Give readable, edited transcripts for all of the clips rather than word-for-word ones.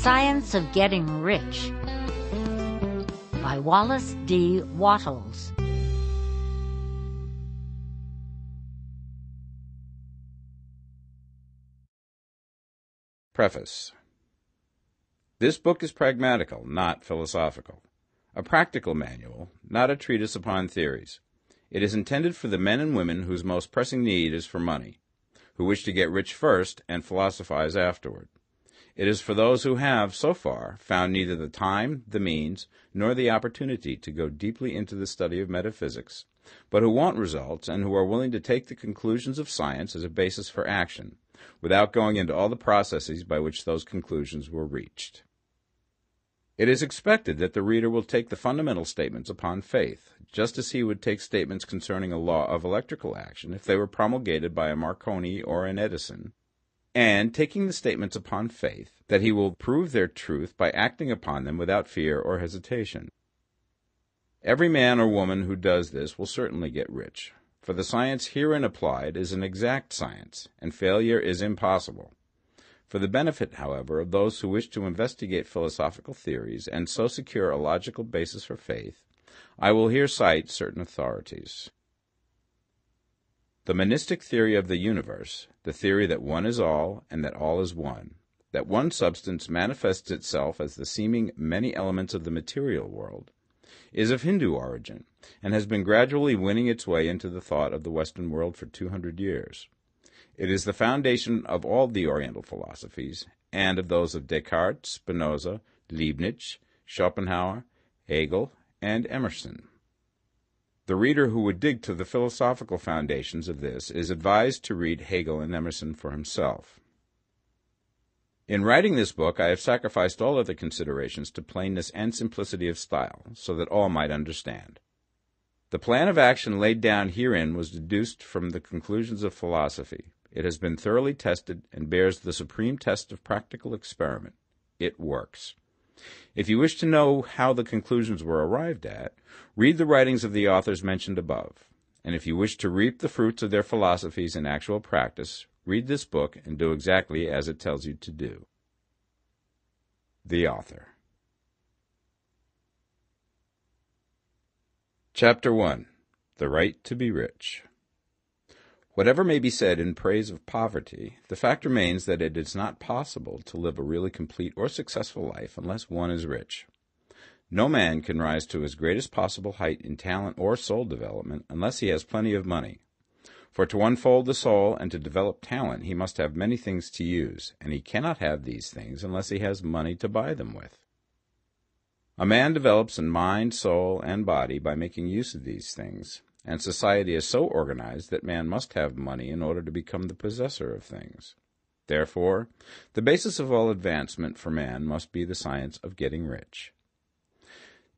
Science of Getting Rich by Wallace D. Wattles. Preface. This book is pragmatical, not philosophical. A practical manual, not a treatise upon theories. It is intended for the men and women whose most pressing need is for money, who wish to get rich first and philosophize afterward. It is for those who have, so far, found neither the time, the means, nor the opportunity to go deeply into the study of metaphysics, but who want results and who are willing to take the conclusions of science as a basis for action, without going into all the processes by which those conclusions were reached. It is expected that the reader will take the fundamental statements upon faith, just as he would take statements concerning a law of electrical action if they were promulgated by a Marconi or an Edison, and taking the statements upon faith, that he will prove their truth by acting upon them without fear or hesitation. Every man or woman who does this will certainly get rich, for the science herein applied is an exact science, and failure is impossible. For the benefit, however, of those who wish to investigate philosophical theories and so secure a logical basis for faith, I will here cite certain authorities. The monistic theory of the universe, the theory that one is all and that all is one, that one substance manifests itself as the seeming many elements of the material world, is of Hindu origin and has been gradually winning its way into the thought of the Western world for 200 years. It is the foundation of all the Oriental philosophies and of those of Descartes, Spinoza, Leibniz, Schopenhauer, Hegel, and Emerson. The reader who would dig to the philosophical foundations of this is advised to read Hegel and Emerson for himself. In writing this book, I have sacrificed all other considerations to plainness and simplicity of style, so that all might understand. The plan of action laid down herein was deduced from the conclusions of philosophy. It has been thoroughly tested and bears the supreme test of practical experiment. It works. If you wish to know how the conclusions were arrived at, read the writings of the authors mentioned above. And if you wish to reap the fruits of their philosophies in actual practice, read this book and do exactly as it tells you to do. The author. Chapter 1. The Right to be Rich. Whatever may be said in praise of poverty, the fact remains that it is not possible to live a really complete or successful life unless one is rich. No man can rise to his greatest possible height in talent or soul development unless he has plenty of money. For to unfold the soul and to develop talent he must have many things to use, and he cannot have these things unless he has money to buy them with. A man develops in mind, soul, and body by making use of these things, and society is so organized that man must have money in order to become the possessor of things. Therefore, the basis of all advancement for man must be the science of getting rich.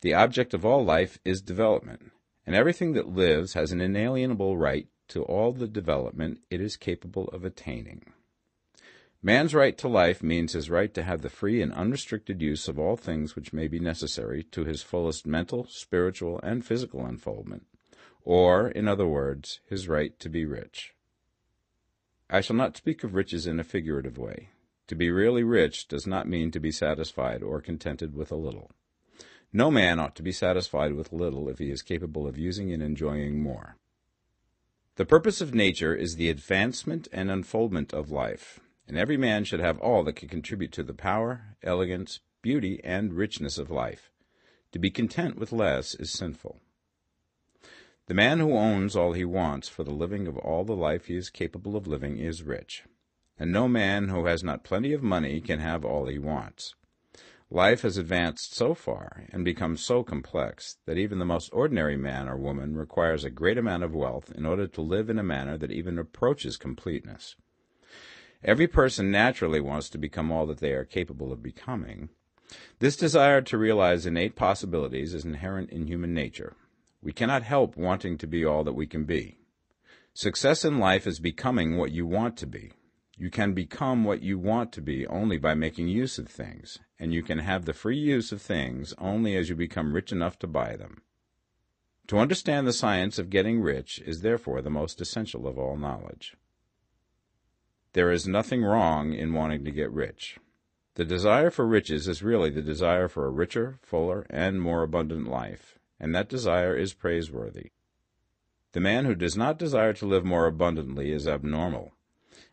The object of all life is development, and everything that lives has an inalienable right to all the development it is capable of attaining. Man's right to life means his right to have the free and unrestricted use of all things which may be necessary to his fullest mental, spiritual, and physical unfoldment, or, in other words, his right to be rich. I shall not speak of riches in a figurative way. To be really rich does not mean to be satisfied or contented with a little. No man ought to be satisfied with little if he is capable of using and enjoying more. The purpose of nature is the advancement and unfoldment of life, and every man should have all that can contribute to the power, elegance, beauty, and richness of life. To be content with less is sinful. The man who owns all he wants for the living of all the life he is capable of living is rich, and no man who has not plenty of money can have all he wants. Life has advanced so far and become so complex that even the most ordinary man or woman requires a great amount of wealth in order to live in a manner that even approaches completeness. Every person naturally wants to become all that they are capable of becoming. This desire to realize innate possibilities is inherent in human nature. We cannot help wanting to be all that we can be. Success in life is becoming what you want to be. You can become what you want to be only by making use of things, and you can have the free use of things only as you become rich enough to buy them. To understand the science of getting rich is therefore the most essential of all knowledge. There is nothing wrong in wanting to get rich. The desire for riches is really the desire for a richer, fuller, and more abundant life, and that desire is praiseworthy. The man who does not desire to live more abundantly is abnormal,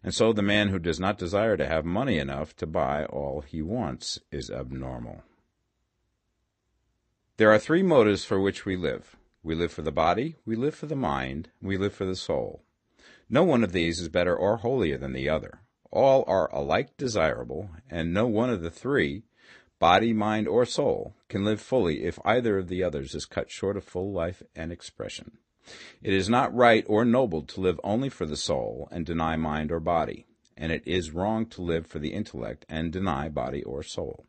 and so the man who does not desire to have money enough to buy all he wants is abnormal. There are three motives for which we live. We live for the body, we live for the mind, we live for the soul. No one of these is better or holier than the other. All are alike desirable, and no one of the three, body, mind, or soul, can live fully if either of the others is cut short of full life and expression. It is not right or noble to live only for the soul and deny mind or body, and it is wrong to live for the intellect and deny body or soul.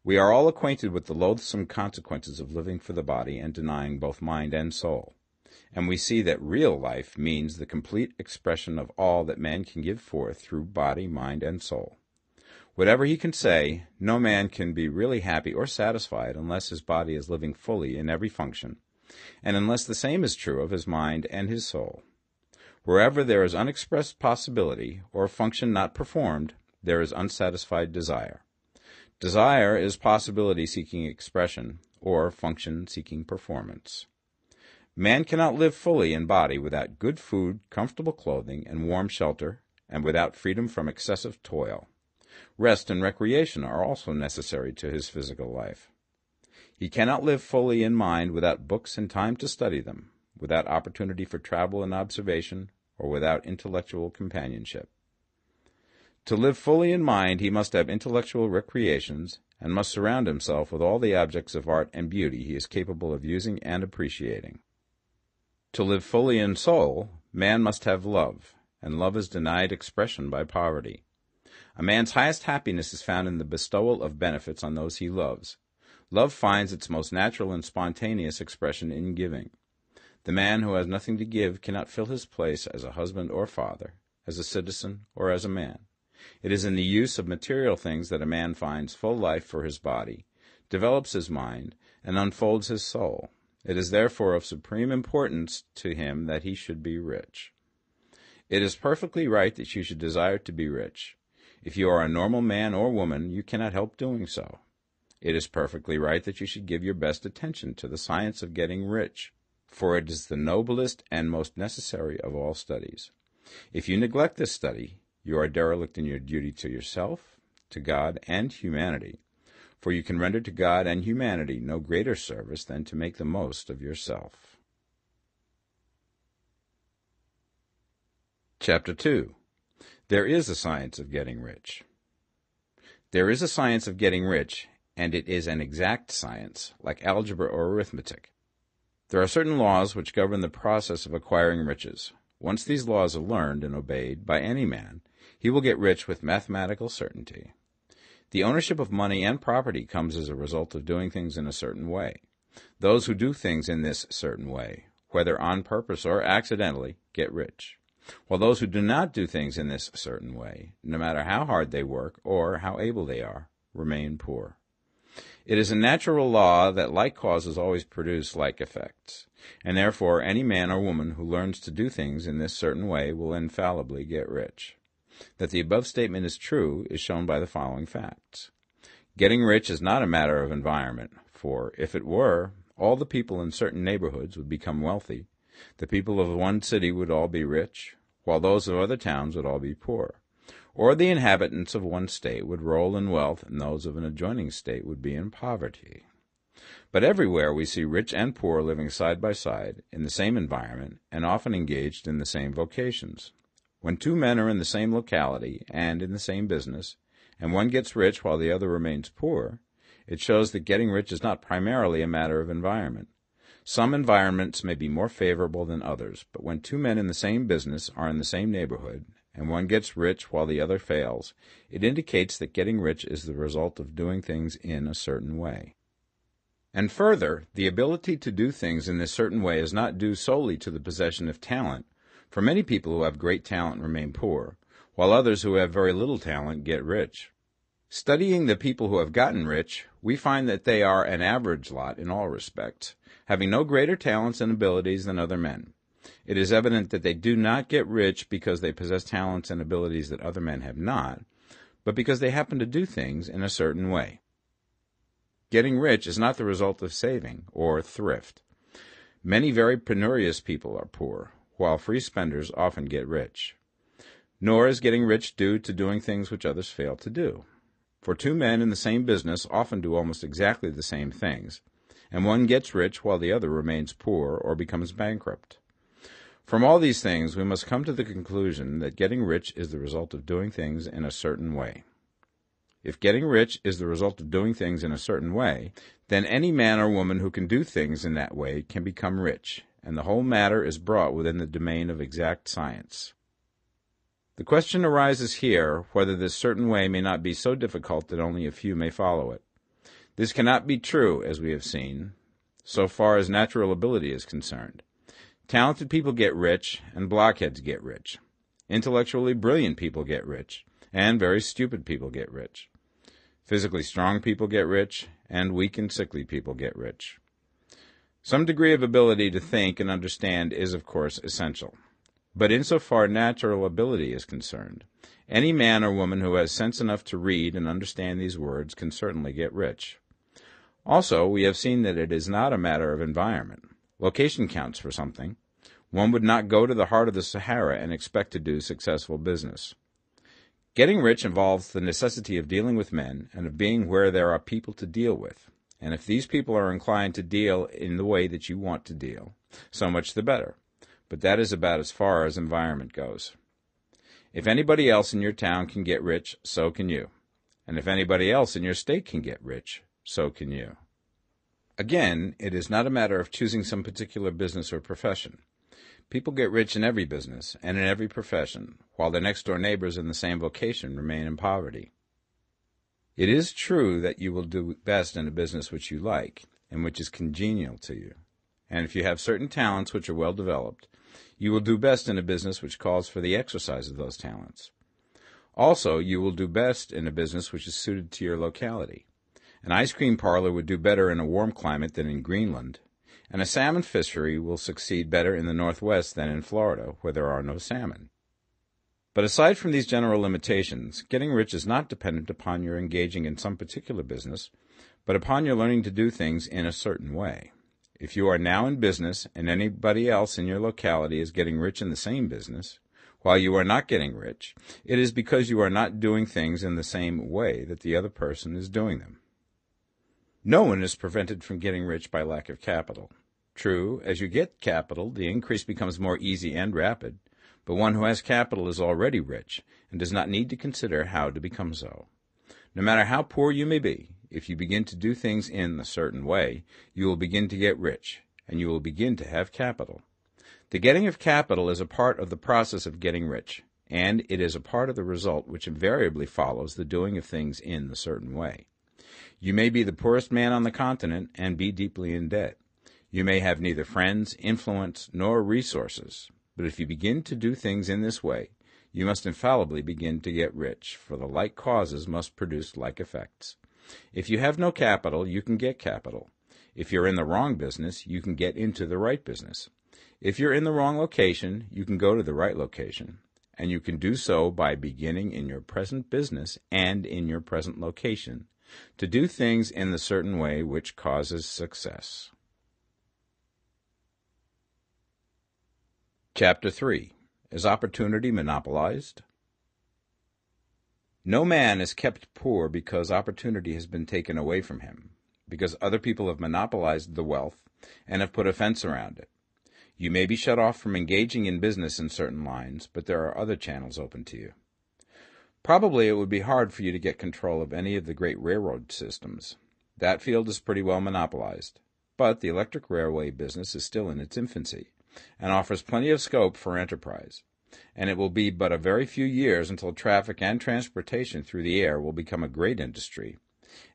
We are all acquainted with the loathsome consequences of living for the body and denying both mind and soul, and we see that real life means the complete expression of all that man can give forth through body, mind, and soul. Whatever he can say, no man can be really happy or satisfied unless his body is living fully in every function, and unless the same is true of his mind and his soul. Wherever there is unexpressed possibility, or function not performed, there is unsatisfied desire. Desire is possibility seeking expression, or function seeking performance. Man cannot live fully in body without good food, comfortable clothing, and warm shelter, and without freedom from excessive toil. Rest and recreation are also necessary to his physical life. He cannot live fully in mind without books and time to study them, without opportunity for travel and observation, or without intellectual companionship. To live fully in mind, he must have intellectual recreations, and must surround himself with all the objects of art and beauty he is capable of using and appreciating. To live fully in soul, man must have love, and love is denied expression by poverty. A man's highest happiness is found in the bestowal of benefits on those he loves. Love finds its most natural and spontaneous expression in giving. The man who has nothing to give cannot fill his place as a husband or father, as a citizen or as a man. It is in the use of material things that a man finds full life for his body, develops his mind, and unfolds his soul. It is therefore of supreme importance to him that he should be rich. It is perfectly right that you should desire to be rich. If you are a normal man or woman, you cannot help doing so. It is perfectly right that you should give your best attention to the science of getting rich, for it is the noblest and most necessary of all studies. If you neglect this study, you are derelict in your duty to yourself, to God, and humanity, for you can render to God and humanity no greater service than to make the most of yourself. Chapter 2. There is a science of getting rich. There is a science of getting rich, and it is an exact science, like algebra or arithmetic. There are certain laws which govern the process of acquiring riches. Once these laws are learned and obeyed by any man, he will get rich with mathematical certainty. The ownership of money and property comes as a result of doing things in a certain way. Those who do things in this certain way, whether on purpose or accidentally, get rich, while those who do not do things in this certain way, no matter how hard they work or how able they are, remain poor. It is a natural law that like causes always produce like effects, and therefore any man or woman who learns to do things in this certain way will infallibly get rich. That the above statement is true is shown by the following facts. Getting rich is not a matter of environment, for if it were, all the people in certain neighborhoods would become wealthy. The people of one city would all be rich, while those of other towns would all be poor. Or the inhabitants of one state would roll in wealth, and those of an adjoining state would be in poverty. But everywhere we see rich and poor living side by side, in the same environment, and often engaged in the same vocations. When two men are in the same locality and in the same business, and one gets rich while the other remains poor, it shows that getting rich is not primarily a matter of environment. Some environments may be more favorable than others, but when two men in the same business are in the same neighborhood, and one gets rich while the other fails, it indicates that getting rich is the result of doing things in a certain way. And further, the ability to do things in this certain way is not due solely to the possession of talent, for many people who have great talent remain poor, while others who have very little talent get rich. Studying the people who have gotten rich, we find that they are an average lot in all respects, having no greater talents and abilities than other men. It is evident that they do not get rich because they possess talents and abilities that other men have not, but because they happen to do things in a certain way. Getting rich is not the result of saving or thrift. Many very penurious people are poor, while free spenders often get rich. Nor is getting rich due to doing things which others fail to do. For two men in the same business often do almost exactly the same things, and one gets rich while the other remains poor or becomes bankrupt. From all these things, we must come to the conclusion that getting rich is the result of doing things in a certain way. If getting rich is the result of doing things in a certain way, then any man or woman who can do things in that way can become rich, and the whole matter is brought within the domain of exact science. The question arises here whether this certain way may not be so difficult that only a few may follow it. This cannot be true, as we have seen, so far as natural ability is concerned. Talented people get rich, and blockheads get rich. Intellectually brilliant people get rich, and very stupid people get rich. Physically strong people get rich, and weak and sickly people get rich. Some degree of ability to think and understand is, of course, essential. But insofar natural ability is concerned, any man or woman who has sense enough to read and understand these words can certainly get rich. Also, we have seen that it is not a matter of environment. Location counts for something. One would not go to the heart of the Sahara and expect to do successful business. Getting rich involves the necessity of dealing with men and of being where there are people to deal with. And if these people are inclined to deal in the way that you want to deal, so much the better. But that is about as far as environment goes. If anybody else in your town can get rich, so can you. And if anybody else in your state can get rich, so can you. Again, it is not a matter of choosing some particular business or profession. People get rich in every business and in every profession, while their next-door neighbors in the same vocation remain in poverty. It is true that you will do best in a business which you like and which is congenial to you. And if you have certain talents which are well developed, you will do best in a business which calls for the exercise of those talents. Also, you will do best in a business which is suited to your locality. An ice cream parlor would do better in a warm climate than in Greenland, and a salmon fishery will succeed better in the Northwest than in Florida, where there are no salmon. But aside from these general limitations, getting rich is not dependent upon your engaging in some particular business, but upon your learning to do things in a certain way. If you are now in business and anybody else in your locality is getting rich in the same business, while you are not getting rich, it is because you are not doing things in the same way that the other person is doing them. No one is prevented from getting rich by lack of capital. True, as you get capital, the increase becomes more easy and rapid, but one who has capital is already rich and does not need to consider how to become so. No matter how poor you may be, if you begin to do things in a certain way, you will begin to get rich, and you will begin to have capital. The getting of capital is a part of the process of getting rich, and it is a part of the result which invariably follows the doing of things in the certain way. You may be the poorest man on the continent and be deeply in debt. You may have neither friends, influence, nor resources, but if you begin to do things in this way, you must infallibly begin to get rich, for the like causes must produce like effects. If you have no capital, you can get capital. If you're in the wrong business, you can get into the right business. If you're in the wrong location, you can go to the right location, and you can do so by beginning in your present business and in your present location to do things in the certain way which causes success. Chapter 3. Is opportunity monopolized? No man is kept poor because opportunity has been taken away from him, because other people have monopolized the wealth and have put a fence around it. You may be shut off from engaging in business in certain lines, but there are other channels open to you. Probably it would be hard for you to get control of any of the great railroad systems. That field is pretty well monopolized, but the electric railway business is still in its infancy and offers plenty of scope for enterprise. And it will be but a very few years until traffic and transportation through the air will become a great industry,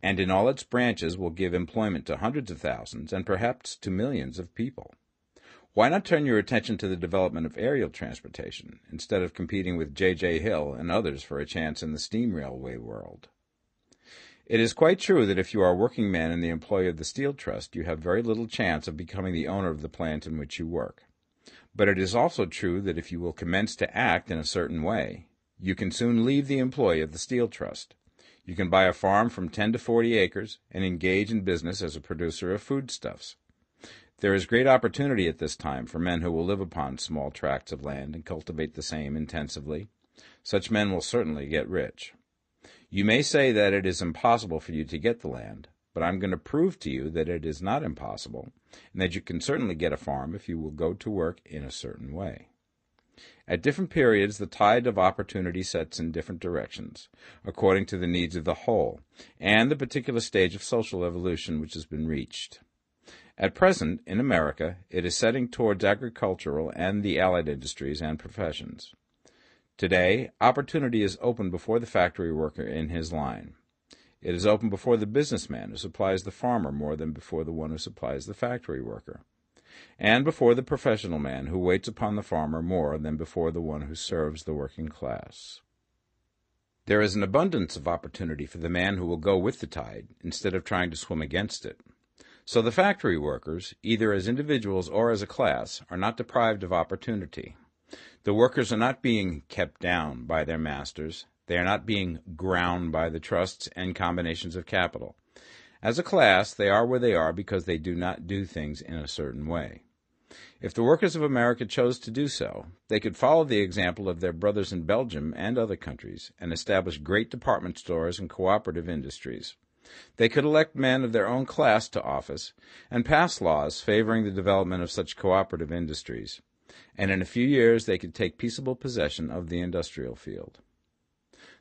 and in all its branches will give employment to hundreds of thousands and perhaps to millions of people. Why not turn your attention to the development of aerial transportation, instead of competing with J.J. Hill and others for a chance in the steam railway world? It is quite true that if you are a working man in the employ of the Steel Trust, you have very little chance of becoming the owner of the plant in which you work. But it is also true that if you will commence to act in a certain way, You can soon leave the employ of the Steel Trust. You can buy a farm from 10 to 40 acres and engage in business as a producer of foodstuffs. There is great opportunity at this time for men who will live upon small tracts of land and cultivate the same intensively. Such men will certainly get rich. You may say that it is impossible for you to get the land, but I'm going to prove to you that it is not impossible, and that you can certainly get a farm if you will go to work in a certain way. At different periods, the tide of opportunity sets in different directions, according to the needs of the whole, and the particular stage of social evolution which has been reached. At present, in America, it is setting towards agricultural and the allied industries and professions. Today, opportunity is open before the factory worker in his line. It is open before the businessman who supplies the farmer more than before the one who supplies the factory worker, and before the professional man who waits upon the farmer more than before the one who serves the working class. There is an abundance of opportunity for the man who will go with the tide instead of trying to swim against it. So the factory workers, either as individuals or as a class, are not deprived of opportunity. The workers are not being kept down by their masters. They are not being ground by the trusts and combinations of capital. As a class, they are where they are because they do not do things in a certain way. If the workers of America chose to do so, they could follow the example of their brothers in Belgium and other countries and establish great department stores and cooperative industries. They could elect men of their own class to office and pass laws favoring the development of such cooperative industries, and in a few years they could take peaceable possession of the industrial field.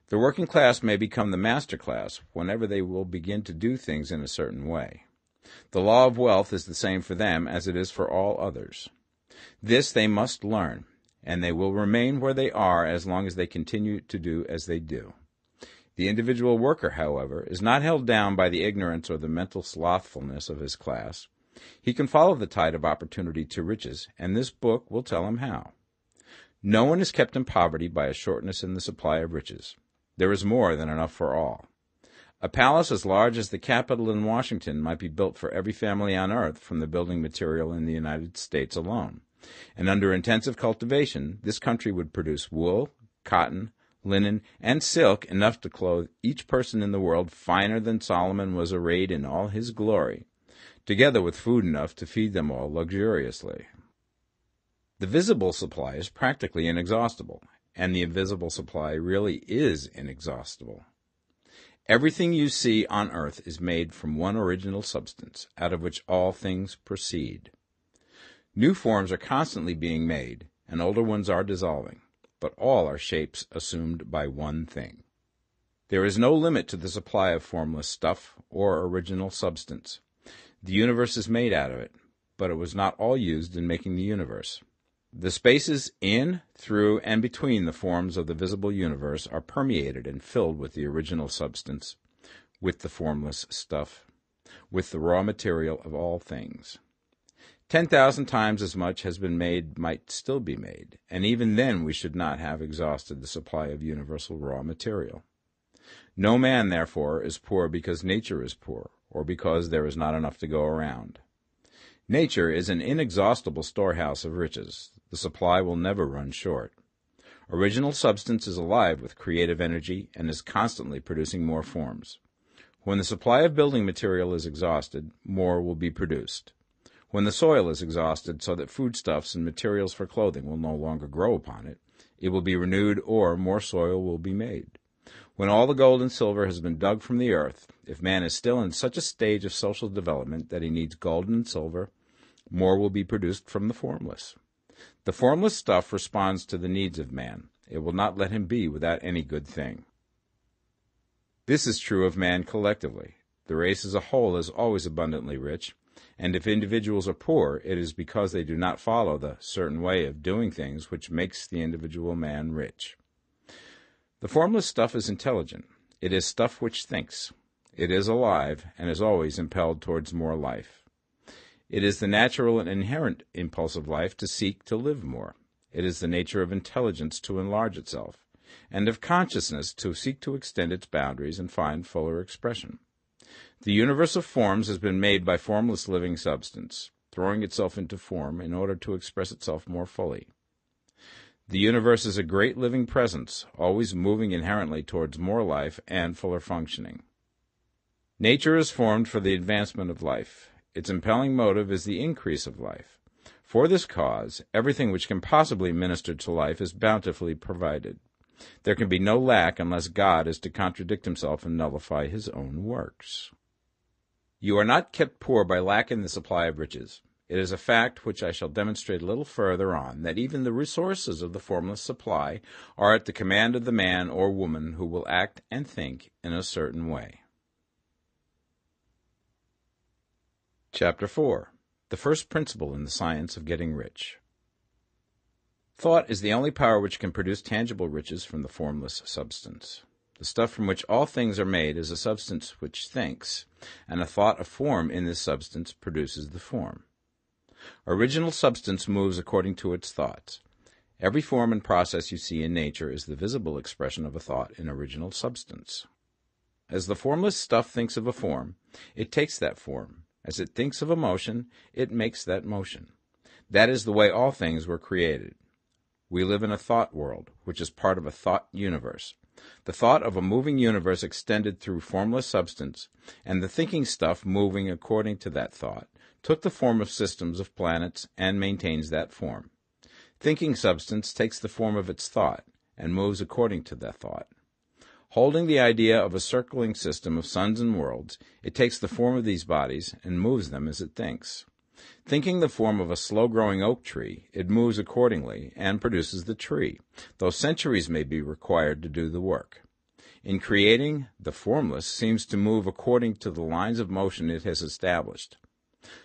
The working class may become the master class whenever they will begin to do things in a certain way. The law of wealth is the same for them as it is for all others. This they must learn, and they will remain where they are as long as they continue to do as they do. The individual worker, however, is not held down by the ignorance or the mental slothfulness of his class. He can follow the tide of opportunity to riches, and this book will tell him how. No one is kept in poverty by a shortness in the supply of riches. There is more than enough for all. A palace as large as the Capitol in Washington might be built for every family on earth from the building material in the United States alone, and under intensive cultivation, this country would produce wool, cotton, linen, and silk enough to clothe each person in the world finer than Solomon was arrayed in all his glory, together with food enough to feed them all luxuriously. The visible supply is practically inexhaustible, and the invisible supply really is inexhaustible. Everything you see on earth is made from one original substance, out of which all things proceed. New forms are constantly being made, and older ones are dissolving, but all are shapes assumed by one thing. There is no limit to the supply of formless stuff or original substance. The universe is made out of it, but it was not all used in making the universe. The spaces in, through, and between the forms of the visible universe are permeated and filled with the original substance, with the formless stuff, with the raw material of all things. 10,000 times as much has been made might still be made, and even then we should not have exhausted the supply of universal raw material. No man, therefore, is poor because nature is poor, or because there is not enough to go around. Nature is an inexhaustible storehouse of riches. The supply will never run short. Original substance is alive with creative energy and is constantly producing more forms. When the supply of building material is exhausted, more will be produced. When the soil is exhausted so that foodstuffs and materials for clothing will no longer grow upon it, it will be renewed or more soil will be made. When all the gold and silver has been dug from the earth, if man is still in such a stage of social development that he needs gold and silver, more will be produced from the formless. The formless stuff responds to the needs of man. It will not let him be without any good thing. This is true of man collectively. The race as a whole is always abundantly rich, and if individuals are poor, it is because they do not follow the certain way of doing things which makes the individual man rich. The formless stuff is intelligent. It is stuff which thinks. It is alive and is always impelled towards more life. It is the natural and inherent impulse of life to seek to live more. It is the nature of intelligence to enlarge itself, and of consciousness to seek to extend its boundaries and find fuller expression. The universe of forms has been made by formless living substance, throwing itself into form in order to express itself more fully. The universe is a great living presence, always moving inherently towards more life and fuller functioning. Nature is formed for the advancement of life. Its impelling motive is the increase of life. For this cause, everything which can possibly minister to life is bountifully provided. There can be no lack unless God is to contradict himself and nullify his own works. You are not kept poor by lack in the supply of riches. It is a fact which I shall demonstrate a little further on, that even the resources of the formless supply are at the command of the man or woman who will act and think in a certain way. Chapter 4. The first principle in the science of getting rich. Thought is the only power which can produce tangible riches from the formless substance. The stuff from which all things are made is a substance which thinks, and a thought of form in this substance produces the form. Original substance moves according to its thoughts. Every form and process you see in nature is the visible expression of a thought in original substance. As the formless stuff thinks of a form, it takes that form. As it thinks of a motion, it makes that motion. That is the way all things were created. We live in a thought world, which is part of a thought universe. The thought of a moving universe extended through formless substance, and the thinking stuff moving according to that thought, took the form of systems of planets and maintains that form. Thinking substance takes the form of its thought and moves according to that thought. Holding the idea of a circling system of suns and worlds, it takes the form of these bodies and moves them as it thinks. Thinking the form of a slow-growing oak tree, it moves accordingly and produces the tree, though centuries may be required to do the work. In creating, the formless seems to move according to the lines of motion it has established.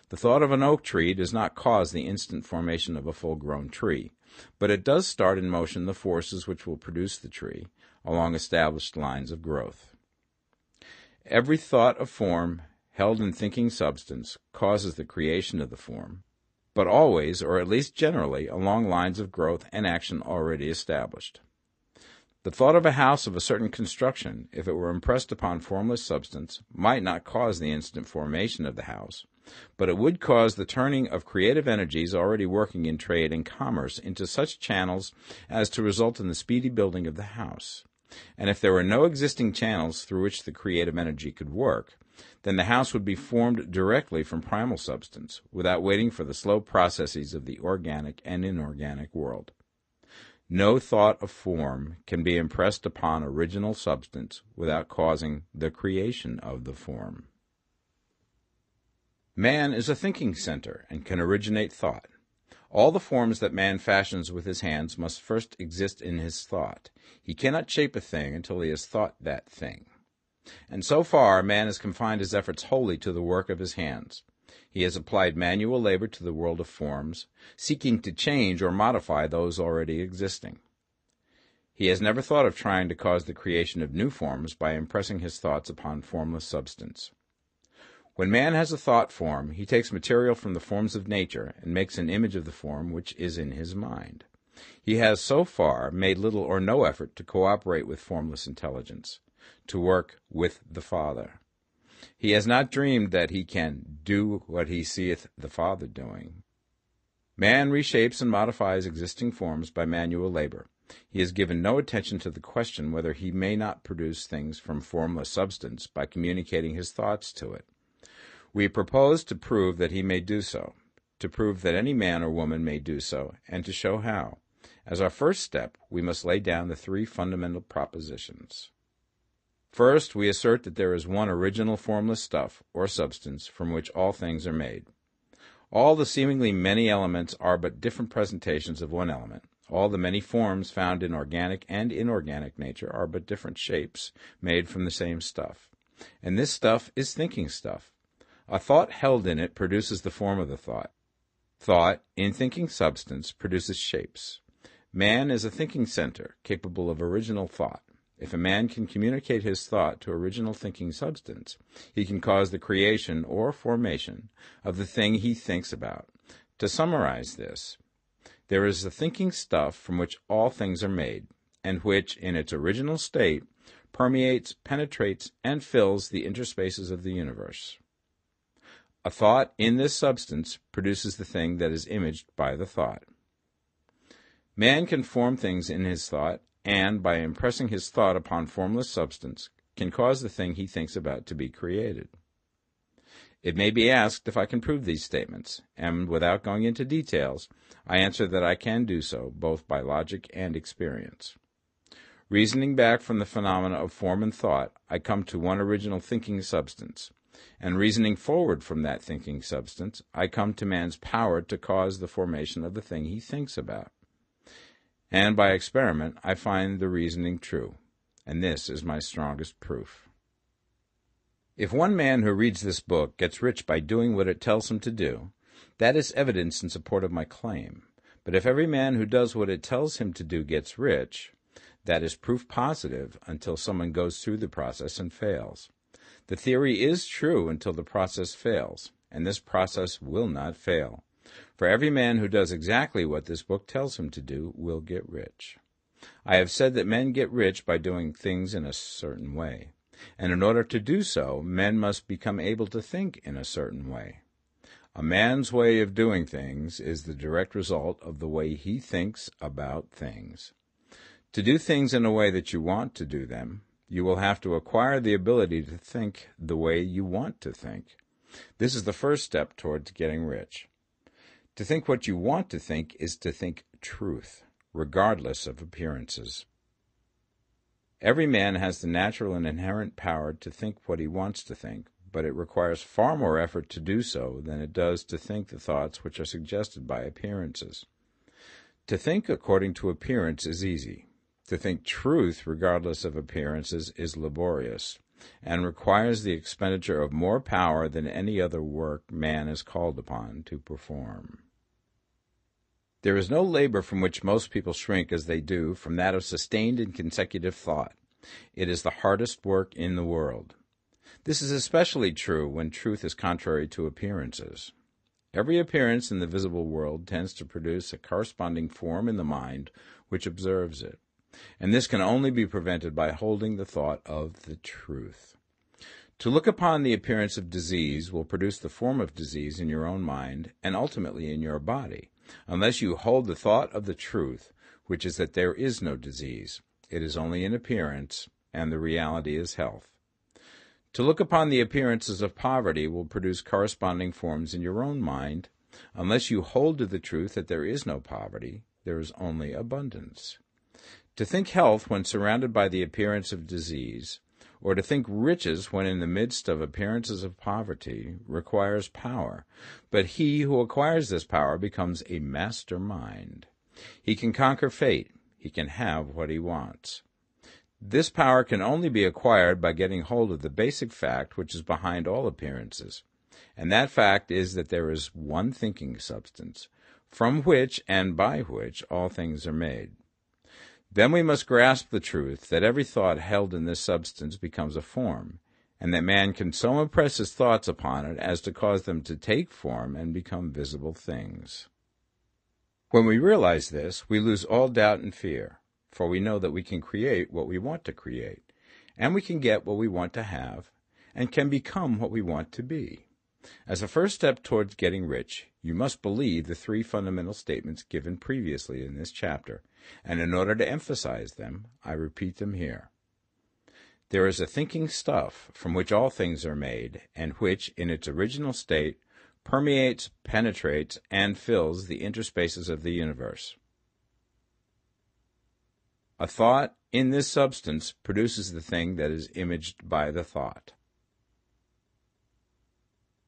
The thought of an oak tree does not cause the instant formation of a full-grown tree, but it does start in motion the forces which will produce the tree, along established lines of growth. Every thought of form held in thinking substance causes the creation of the form, but always, or at least generally, along lines of growth and action already established. The thought of a house of a certain construction, if it were impressed upon formless substance, might not cause the instant formation of the house, but it would cause the turning of creative energies already working in trade and commerce into such channels as to result in the speedy building of the house. And if there were no existing channels through which the creative energy could work, then the house would be formed directly from primal substance, without waiting for the slow processes of the organic and inorganic world. No thought of form can be impressed upon original substance without causing the creation of the form. Man is a thinking center and can originate thought. All the forms that man fashions with his hands must first exist in his thought. He cannot shape a thing until he has thought that thing. And so far, man has confined his efforts wholly to the work of his hands. He has applied manual labor to the world of forms, seeking to change or modify those already existing. He has never thought of trying to cause the creation of new forms by impressing his thoughts upon formless substance. When man has a thought form, he takes material from the forms of nature and makes an image of the form which is in his mind. He has so far made little or no effort to cooperate with formless intelligence, to work with the Father. He has not dreamed that he can do what he seeth the Father doing. Man reshapes and modifies existing forms by manual labor. He has given no attention to the question whether he may not produce things from formless substance by communicating his thoughts to it. We propose to prove that he may do so, to prove that any man or woman may do so, and to show how. As our first step, we must lay down the three fundamental propositions. First, we assert that there is one original formless stuff, or substance, from which all things are made. All the seemingly many elements are but different presentations of one element. All the many forms found in organic and inorganic nature are but different shapes made from the same stuff. And this stuff is thinking stuff. A thought held in it produces the form of the thought. Thought, in thinking substance, produces shapes. Man is a thinking center, capable of original thought. If a man can communicate his thought to original thinking substance, he can cause the creation or formation of the thing he thinks about. To summarize this, there is the thinking stuff from which all things are made, and which, in its original state, permeates, penetrates, and fills the interspaces of the universe. A thought in this substance produces the thing that is imaged by the thought. Man can form things in his thought, and by impressing his thought upon formless substance, can cause the thing he thinks about to be created. It may be asked if I can prove these statements, and without going into details, I answer that I can do so, both by logic and experience. Reasoning back from the phenomena of form and thought, I come to one original thinking substance, and reasoning forward from that thinking substance, I come to man's power to cause the formation of the thing he thinks about. And by experiment, I find the reasoning true, and this is my strongest proof. If one man who reads this book gets rich by doing what it tells him to do, that is evidence in support of my claim. But if every man who does what it tells him to do gets rich, that is proof positive until someone goes through the process and fails. The theory is true until the process fails, and this process will not fail. For every man who does exactly what this book tells him to do will get rich. I have said that men get rich by doing things in a certain way, and in order to do so, men must become able to think in a certain way. A man's way of doing things is the direct result of the way he thinks about things. To do things in a way that you want to do them, you will have to acquire the ability to think the way you want to think. This is the first step towards getting rich. To think what you want to think is to think truth, regardless of appearances. Every man has the natural and inherent power to think what he wants to think, but it requires far more effort to do so than it does to think the thoughts which are suggested by appearances. To think according to appearance is easy. To think truth regardless of appearances is laborious, and requires the expenditure of more power than any other work man is called upon to perform. There is no labor from which most people shrink as they do from that of sustained and consecutive thought. It is the hardest work in the world. This is especially true when truth is contrary to appearances. Every appearance in the visible world tends to produce a corresponding form in the mind which observes it, and this can only be prevented by holding the thought of the truth. To look upon the appearance of disease will produce the form of disease in your own mind and ultimately in your body, unless you hold the thought of the truth, which is that there is no disease. It is only an appearance, and the reality is health. To look upon the appearances of poverty will produce corresponding forms in your own mind, unless you hold to the truth that there is no poverty, there is only abundance. To think health when surrounded by the appearance of disease, or to think riches when in the midst of appearances of poverty, requires power, but he who acquires this power becomes a master mind. He can conquer fate. He can have what he wants. This power can only be acquired by getting hold of the basic fact which is behind all appearances, and that fact is that there is one thinking substance, from which and by which all things are made. Then we must grasp the truth that every thought held in this substance becomes a form, and that man can so impress his thoughts upon it as to cause them to take form and become visible things. When we realize this, we lose all doubt and fear, for we know that we can create what we want to create, and we can get what we want to have, and can become what we want to be. As a first step towards getting rich, you must believe the three fundamental statements given previously in this chapter, and in order to emphasize them, I repeat them here. There is a thinking stuff from which all things are made, and which, in its original state, permeates, penetrates, and fills the interspaces of the universe. A thought in this substance produces the thing that is imaged by the thought.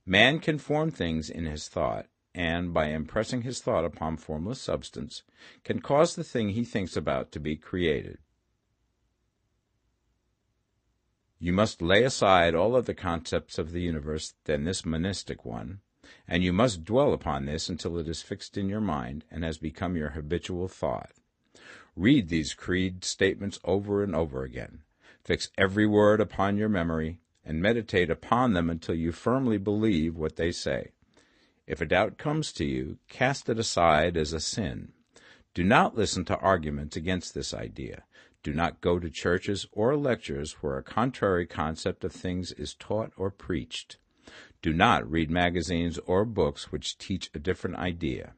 Man can form things in his thought, and, by impressing his thought upon formless substance, can cause the thing he thinks about to be created. You must lay aside all other concepts of the universe than this monistic one, and you must dwell upon this until it is fixed in your mind and has become your habitual thought. Read these creed statements over and over again. Fix every word upon your memory, and meditate upon them until you firmly believe what they say. If a doubt comes to you, cast it aside as a sin. Do not listen to arguments against this idea. Do not go to churches or lectures where a contrary concept of things is taught or preached. Do not read magazines or books which teach a different idea.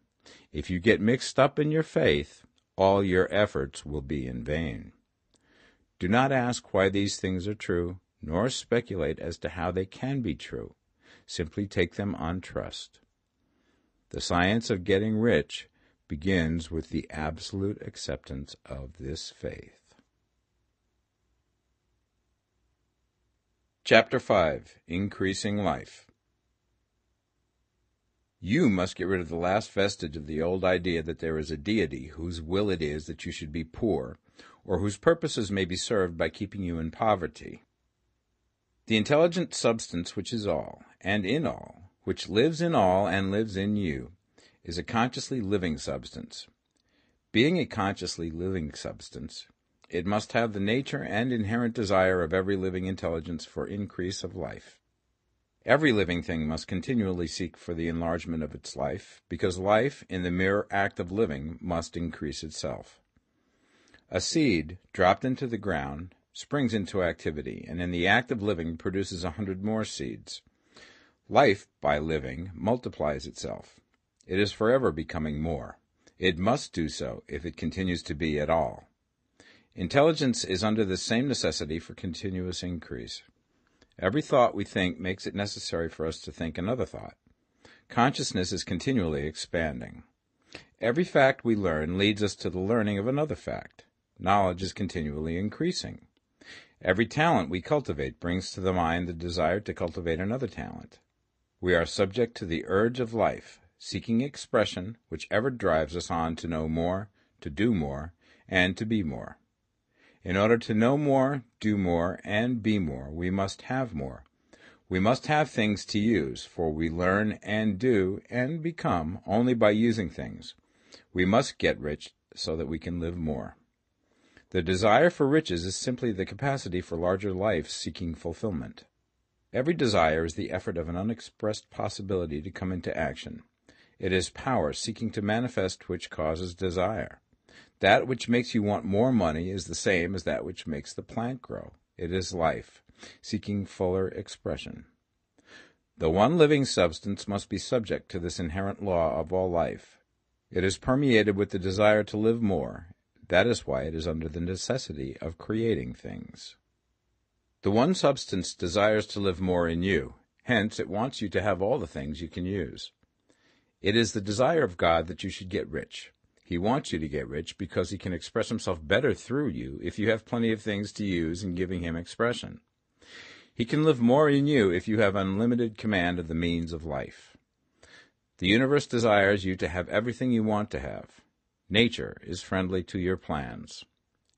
If you get mixed up in your faith, all your efforts will be in vain. Do not ask why these things are true, nor speculate as to how they can be true. Simply take them on trust. The science of getting rich begins with the absolute acceptance of this faith. Chapter 5. Increasing Life. You must get rid of the last vestige of the old idea that there is a deity whose will it is that you should be poor, or whose purposes may be served by keeping you in poverty. The intelligent substance which is all, and in all, which lives in all and lives in you, is a consciously living substance. Being a consciously living substance, it must have the nature and inherent desire of every living intelligence for increase of life. Every living thing must continually seek for the enlargement of its life, because life, in the mere act of living, must increase itself. A seed, dropped into the ground, springs into activity, and in the act of living produces 100 more seeds. Life, by living, multiplies itself. It is forever becoming more. It must do so if it continues to be at all. Intelligence is under the same necessity for continuous increase. Every thought we think makes it necessary for us to think another thought. Consciousness is continually expanding. Every fact we learn leads us to the learning of another fact. Knowledge is continually increasing. Every talent we cultivate brings to the mind the desire to cultivate another talent. We are subject to the urge of life, seeking expression, which ever drives us on to know more, to do more, and to be more. In order to know more, do more, and be more, we must have more. We must have things to use, for we learn and do and become only by using things. We must get rich so that we can live more. The desire for riches is simply the capacity for larger life seeking fulfillment. Every desire is the effort of an unexpressed possibility to come into action. It is power seeking to manifest which causes desire. That which makes you want more money is the same as that which makes the plant grow. It is life, seeking fuller expression. The one living substance must be subject to this inherent law of all life. It is permeated with the desire to live more. That is why it is under the necessity of creating things. The one substance desires to live more in you. Hence, it wants you to have all the things you can use. It is the desire of God that you should get rich. He wants you to get rich because he can express himself better through you if you have plenty of things to use in giving him expression. He can live more in you if you have unlimited command of the means of life. The universe desires you to have everything you want to have. Nature is friendly to your plans.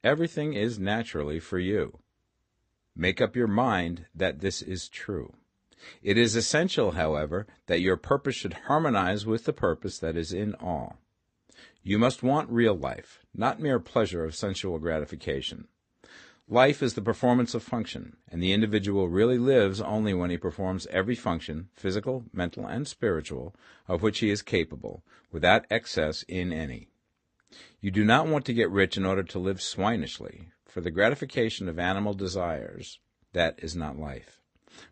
Everything is naturally for you. Make up your mind that this is true. It is essential, however, that your purpose should harmonize with the purpose that is in all. You must want real life, not mere pleasure of sensual gratification. Life is the performance of function, and the individual really lives only when he performs every function, physical, mental, and spiritual, of which he is capable, without excess in any. You do not want to get rich in order to live swinishly, for the gratification of animal desires. That is not life.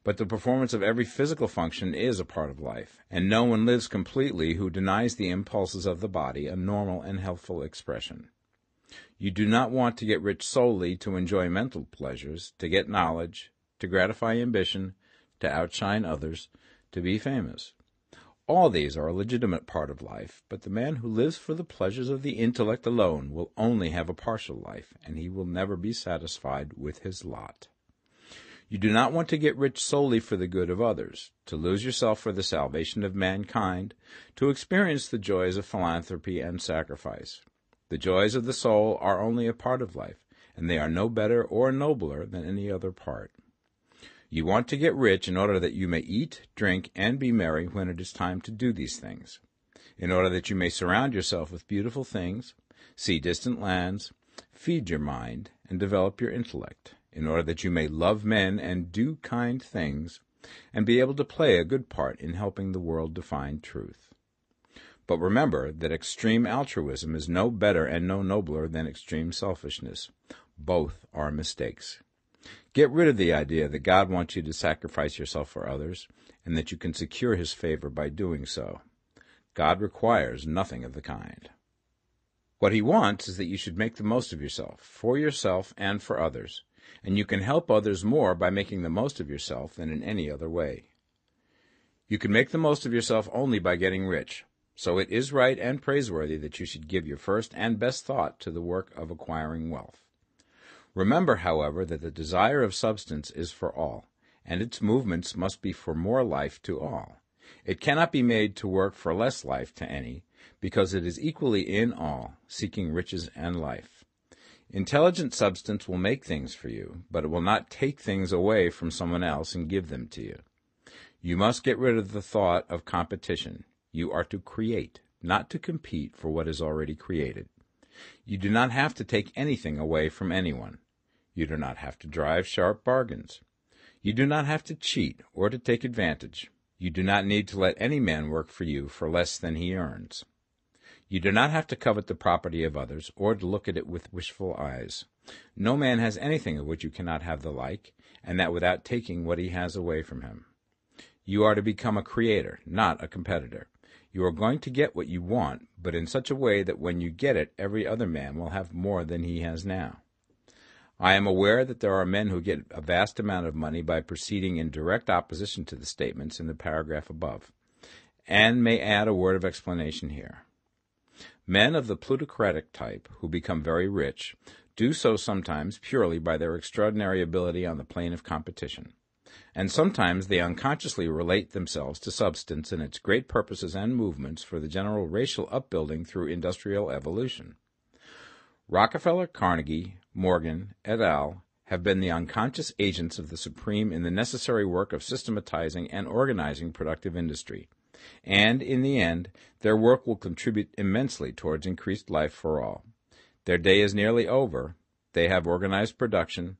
But the performance of every physical function is a part of life, and no one lives completely who denies the impulses of the body a normal and healthful expression. You do not want to get rich solely to enjoy mental pleasures, to get knowledge, to gratify ambition, to outshine others, to be famous. All these are a legitimate part of life, but the man who lives for the pleasures of the intellect alone will only have a partial life, and he will never be satisfied with his lot. You do not want to get rich solely for the good of others, to lose yourself for the salvation of mankind, to experience the joys of philanthropy and sacrifice. The joys of the soul are only a part of life, and they are no better or nobler than any other part. You want to get rich in order that you may eat, drink, and be merry when it is time to do these things, in order that you may surround yourself with beautiful things, see distant lands, feed your mind, and develop your intellect, in order that you may love men and do kind things, and be able to play a good part in helping the world to find truth. But remember that extreme altruism is no better and no nobler than extreme selfishness. Both are mistakes. Get rid of the idea that God wants you to sacrifice yourself for others, and that you can secure his favor by doing so. God requires nothing of the kind. What he wants is that you should make the most of yourself, for yourself and for others, and you can help others more by making the most of yourself than in any other way. You can make the most of yourself only by getting rich, so it is right and praiseworthy that you should give your first and best thought to the work of acquiring wealth. Remember, however, that the desire of substance is for all, and its movements must be for more life to all. It cannot be made to work for less life to any, because it is equally in all, seeking riches and life. Intelligent substance will make things for you, but it will not take things away from someone else and give them to you. You must get rid of the thought of competition. You are to create, not to compete for what is already created. You do not have to take anything away from anyone. You do not have to drive sharp bargains. You do not have to cheat or to take advantage. You do not need to let any man work for you for less than he earns. You do not have to covet the property of others or to look at it with wishful eyes. No man has anything of which you cannot have the like, and that without taking what he has away from him. You are to become a creator, not a competitor. You are going to get what you want, but in such a way that when you get it, every other man will have more than he has now. I am aware that there are men who get a vast amount of money by proceeding in direct opposition to the statements in the paragraph above, and may add a word of explanation here. Men of the plutocratic type, who become very rich, do so sometimes purely by their extraordinary ability on the plane of competition, and sometimes they unconsciously relate themselves to substance and its great purposes and movements for the general racial upbuilding through industrial evolution. Rockefeller, Carnegie, Morgan, et al. Have been the unconscious agents of the supreme in the necessary work of systematizing and organizing productive industry, and, in the end, their work will contribute immensely towards increased life for all. Their day is nearly over. They have organized production,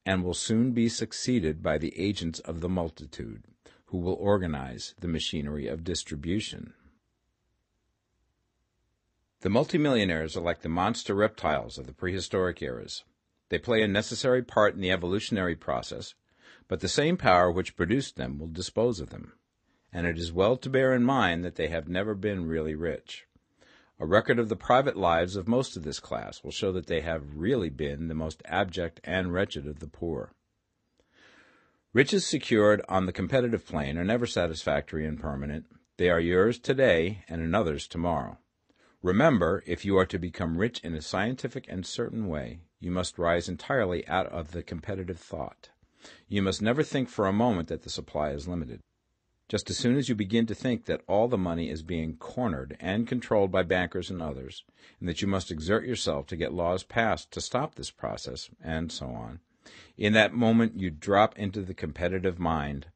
and will soon be succeeded by the agents of the multitude, who will organize the machinery of distribution. The multimillionaires are like the monster reptiles of the prehistoric eras. They play a necessary part in the evolutionary process, but the same power which produced them will dispose of them, and it is well to bear in mind that they have never been really rich. A record of the private lives of most of this class will show that they have really been the most abject and wretched of the poor. Riches secured on the competitive plane are never satisfactory and permanent. They are yours today and another's tomorrow. Remember, if you are to become rich in a scientific and certain way, you must rise entirely out of the competitive thought. You must never think for a moment that the supply is limited. Just as soon as you begin to think that all the money is being cornered and controlled by bankers and others, and that you must exert yourself to get laws passed to stop this process, and so on, in that moment you drop into the competitive mind,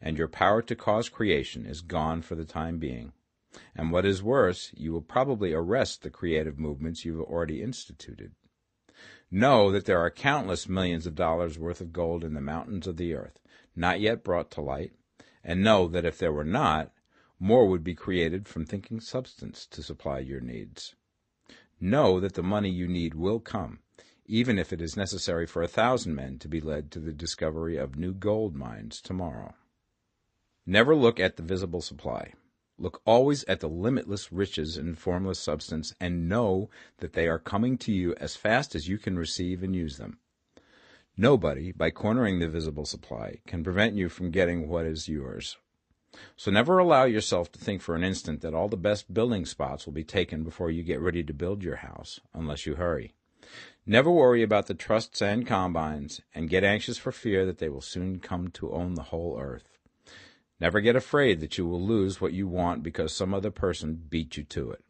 and your power to cause creation is gone for the time being. And what is worse, you will probably arrest the creative movements you have already instituted. Know that there are countless millions of dollars worth of gold in the mountains of the earth, not yet brought to light, and know that if there were not, more would be created from thinking substance to supply your needs. Know that the money you need will come, even if it is necessary for 1,000 men to be led to the discovery of new gold mines tomorrow. Never look at the visible supply. Look always at the limitless riches in formless substance, and know that they are coming to you as fast as you can receive and use them. Nobody, by cornering the visible supply, can prevent you from getting what is yours. So never allow yourself to think for an instant that all the best building spots will be taken before you get ready to build your house, unless you hurry. Never worry about the trusts and combines, and get anxious for fear that they will soon come to own the whole earth. Never get afraid that you will lose what you want because some other person beat you to it.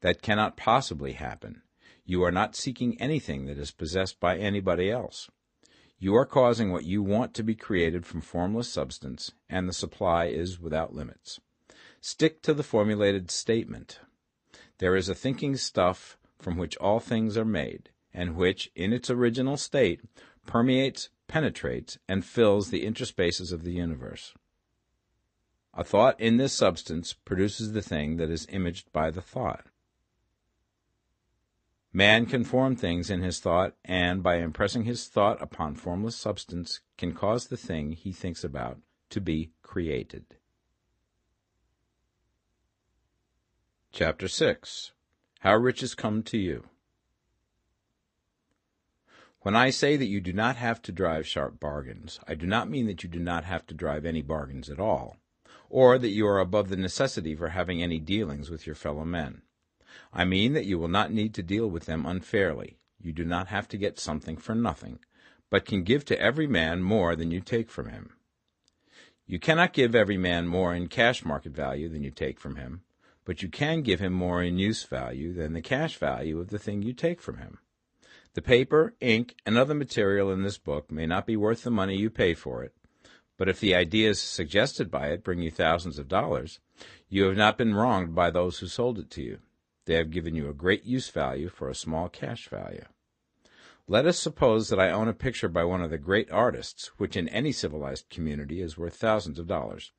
That cannot possibly happen. You are not seeking anything that is possessed by anybody else. You are causing what you want to be created from formless substance, and the supply is without limits. Stick to the formulated statement. There is a thinking stuff from which all things are made, and which, in its original state, permeates, penetrates, and fills the interspaces of the universe. A thought in this substance produces the thing that is imaged by the thought. Man can form things in his thought, and by impressing his thought upon formless substance, can cause the thing he thinks about to be created. Chapter 6. How riches come to you. When I say that you do not have to drive sharp bargains, I do not mean that you do not have to drive any bargains at all, or that you are above the necessity for having any dealings with your fellow men. I mean that you will not need to deal with them unfairly. You do not have to get something for nothing, but can give to every man more than you take from him. You cannot give every man more in cash market value than you take from him, but you can give him more in use value than the cash value of the thing you take from him. The paper, ink, and other material in this book may not be worth the money you pay for it, but if the ideas suggested by it bring you thousands of dollars, you have not been wronged by those who sold it to you. They have given you a great use value for a small cash value. Let us suppose that I own a picture by one of the great artists, which in any civilized community is worth thousands of dollars.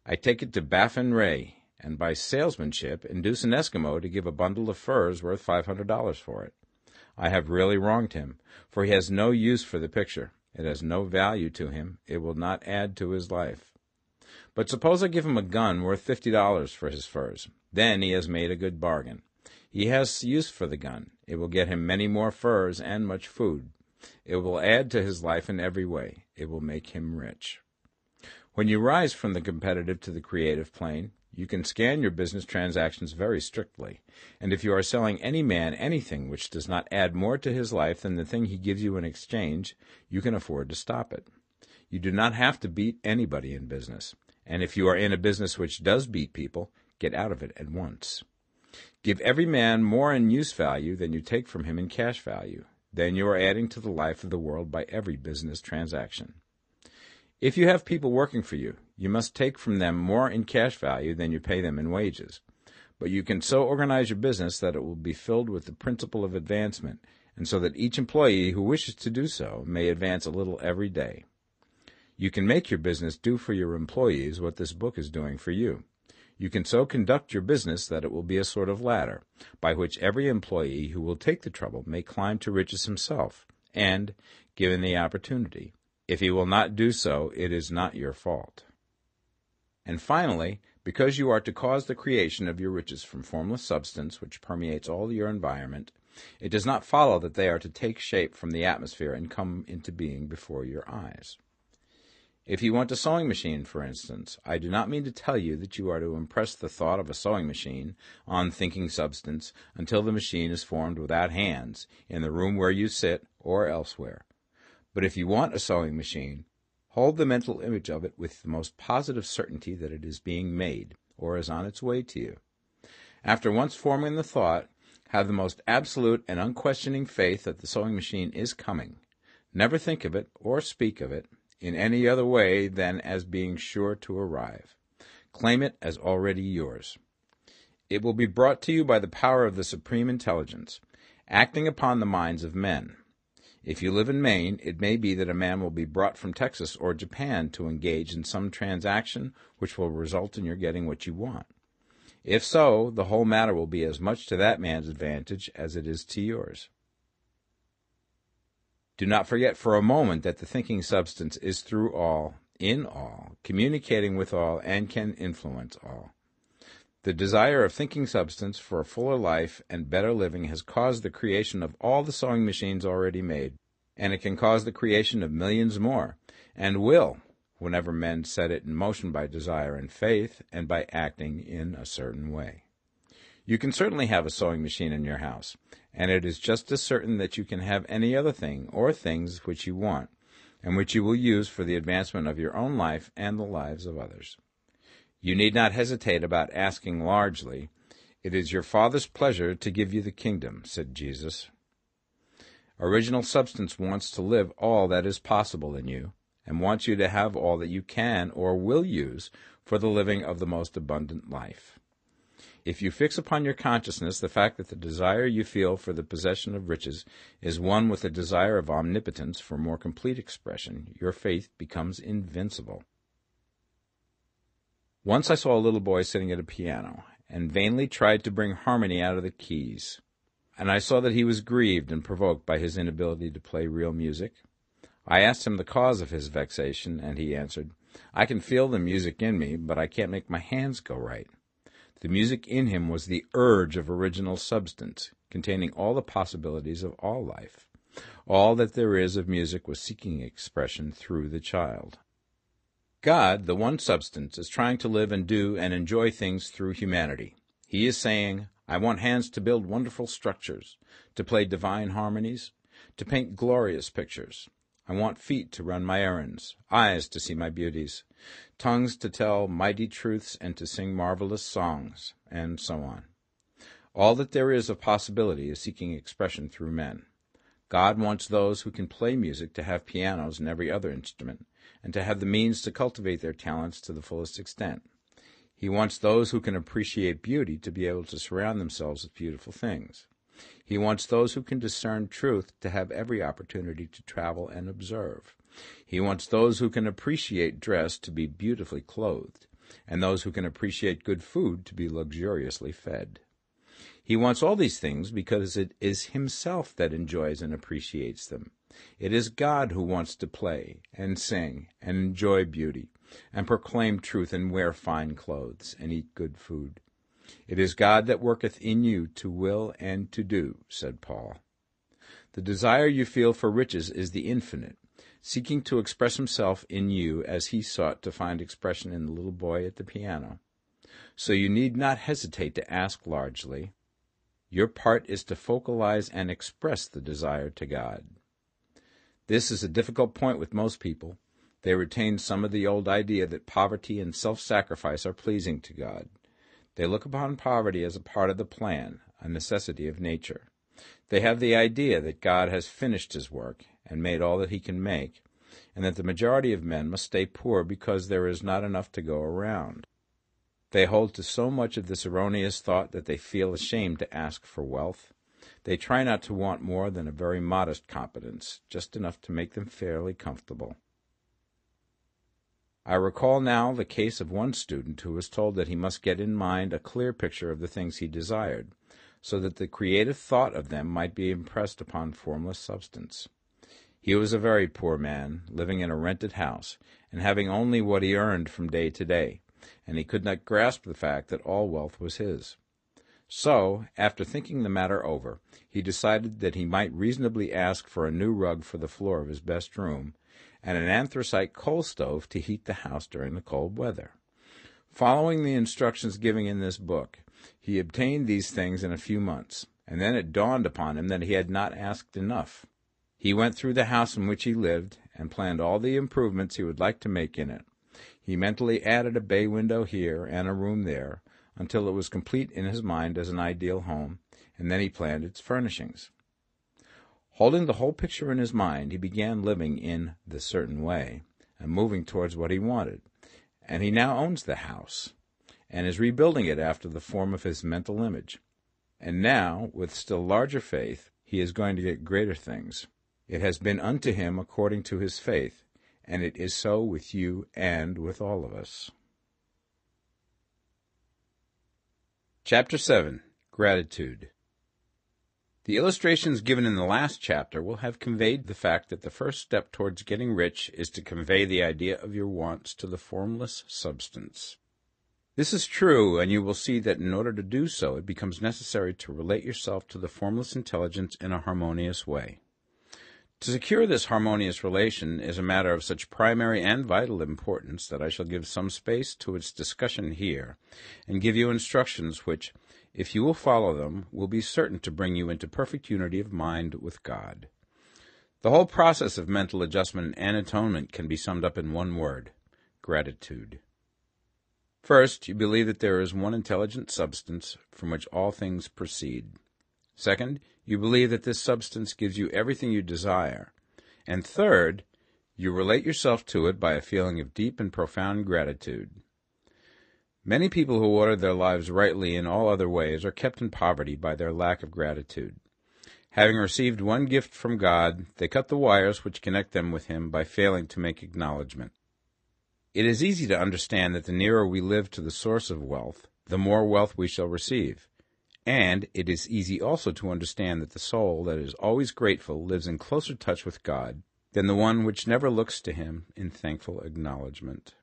I take it to Baffin Ray, and by salesmanship induce an Eskimo to give a bundle of furs worth $500 for it. I have really wronged him, for he has no use for the picture. It has no value to him. It will not add to his life. But suppose I give him a gun worth $50 for his furs. Then he has made a good bargain. He has use for the gun. It will get him many more furs and much food. It will add to his life in every way. It will make him rich. When you rise from the competitive to the creative plane, you can scan your business transactions very strictly, and if you are selling any man anything which does not add more to his life than the thing he gives you in exchange, you can afford to stop it. You do not have to beat anybody in business, and if you are in a business which does beat people, get out of it at once. Give every man more in use value than you take from him in cash value. Then you are adding to the life of the world by every business transaction. If you have people working for you, you must take from them more in cash value than you pay them in wages. But you can so organize your business that it will be filled with the principle of advancement, and so that each employee who wishes to do so may advance a little every day. You can make your business do for your employees what this book is doing for you. You can so conduct your business that it will be a sort of ladder, by which every employee who will take the trouble may climb to riches himself, and, given the opportunity, if he will not do so, it is not your fault. And finally, because you are to cause the creation of your riches from formless substance which permeates all your environment, it does not follow that they are to take shape from the atmosphere and come into being before your eyes. If you want a sewing machine, for instance, I do not mean to tell you that you are to impress the thought of a sewing machine on thinking substance until the machine is formed without hands, in the room where you sit or elsewhere. But if you want a sewing machine, hold the mental image of it with the most positive certainty that it is being made, or is on its way to you. After once forming the thought, have the most absolute and unquestioning faith that the sewing machine is coming. Never think of it, or speak of it, in any other way than as being sure to arrive. Claim it as already yours. It will be brought to you by the power of the Supreme Intelligence, acting upon the minds of men. If you live in Maine, it may be that a man will be brought from Texas or Japan to engage in some transaction which will result in your getting what you want. If so, the whole matter will be as much to that man's advantage as it is to yours. Do not forget for a moment that the thinking substance is through all, in all, communicating with all, and can influence all. The desire of thinking substance for a fuller life and better living has caused the creation of all the sewing machines already made, and it can cause the creation of millions more, and will, whenever men set it in motion by desire and faith, and by acting in a certain way. You can certainly have a sewing machine in your house, and it is just as certain that you can have any other thing or things which you want, and which you will use for the advancement of your own life and the lives of others. You need not hesitate about asking largely. It is your Father's pleasure to give you the kingdom, said Jesus. Original substance wants to live all that is possible in you, and wants you to have all that you can or will use for the living of the most abundant life. If you fix upon your consciousness the fact that the desire you feel for the possession of riches is one with the desire of omnipotence for more complete expression, your faith becomes invincible. Once I saw a little boy sitting at a piano, and vainly tried to bring harmony out of the keys, and I saw that he was grieved and provoked by his inability to play real music. I asked him the cause of his vexation, and he answered, "I can feel the music in me, but I can't make my hands go right." The music in him was the urge of original substance, containing all the possibilities of all life. All that there is of music was seeking expression through the child. God, the one substance, is trying to live and do and enjoy things through humanity. He is saying, I want hands to build wonderful structures, to play divine harmonies, to paint glorious pictures. I want feet to run my errands, eyes to see my beauties, tongues to tell mighty truths and to sing marvelous songs, and so on. All that there is of possibility is seeking expression through men. God wants those who can play music to have pianos and every other instrument, and to have the means to cultivate their talents to the fullest extent. He wants those who can appreciate beauty to be able to surround themselves with beautiful things. He wants those who can discern truth to have every opportunity to travel and observe. He wants those who can appreciate dress to be beautifully clothed, and those who can appreciate good food to be luxuriously fed. He wants all these things because it is himself that enjoys and appreciates them. It is God who wants to play and sing and enjoy beauty and proclaim truth and wear fine clothes and eat good food. It is God that worketh in you to will and to do, said Paul. The desire you feel for riches is the infinite, seeking to express himself in you as he sought to find expression in the little boy at the piano. So you need not hesitate to ask largely. Your part is to focalize and express the desire to God. This is a difficult point with most people. They retain some of the old idea that poverty and self-sacrifice are pleasing to God. They look upon poverty as a part of the plan, a necessity of nature. They have the idea that God has finished his work and made all that he can make, and that the majority of men must stay poor because there is not enough to go around. They hold to so much of this erroneous thought that they feel ashamed to ask for wealth. They try not to want more than a very modest competence, just enough to make them fairly comfortable. I recall now the case of one student who was told that he must get in mind a clear picture of the things he desired, so that the creative thought of them might be impressed upon formless substance. He was a very poor man, living in a rented house, and having only what he earned from day to day, and he could not grasp the fact that all wealth was his. So, after thinking the matter over, he decided that he might reasonably ask for a new rug for the floor of his best room, and an anthracite coal stove to heat the house during the cold weather. Following the instructions given in this book, he obtained these things in a few months, and then it dawned upon him that he had not asked enough. He went through the house in which he lived and planned all the improvements he would like to make in it. He mentally added a bay window here and a room there, until it was complete in his mind as an ideal home, and then he planned its furnishings. Holding the whole picture in his mind, he began living in the certain way, and moving towards what he wanted, and he now owns the house, and is rebuilding it after the form of his mental image. And now, with still larger faith, he is going to get greater things. It has been unto him according to his faith, and it is so with you and with all of us. Chapter 7. Gratitude. The illustrations given in the last chapter will have conveyed the fact that the first step towards getting rich is to convey the idea of your wants to the formless substance. This is true, and you will see that in order to do so, it becomes necessary to relate yourself to the formless intelligence in a harmonious way. To secure this harmonious relation is a matter of such primary and vital importance that I shall give some space to its discussion here, and give you instructions which, if you will follow them, will be certain to bring you into perfect unity of mind with God. The whole process of mental adjustment and atonement can be summed up in one word: gratitude. First, you believe that there is one intelligent substance from which all things proceed. Second, you believe that this substance gives you everything you desire. And third, you relate yourself to it by a feeling of deep and profound gratitude. Many people who order their lives rightly in all other ways are kept in poverty by their lack of gratitude. Having received one gift from God, they cut the wires which connect them with Him by failing to make acknowledgment. It is easy to understand that the nearer we live to the source of wealth, the more wealth we shall receive. And it is easy also to understand that the soul that is always grateful lives in closer touch with God than the one which never looks to Him in thankful acknowledgment.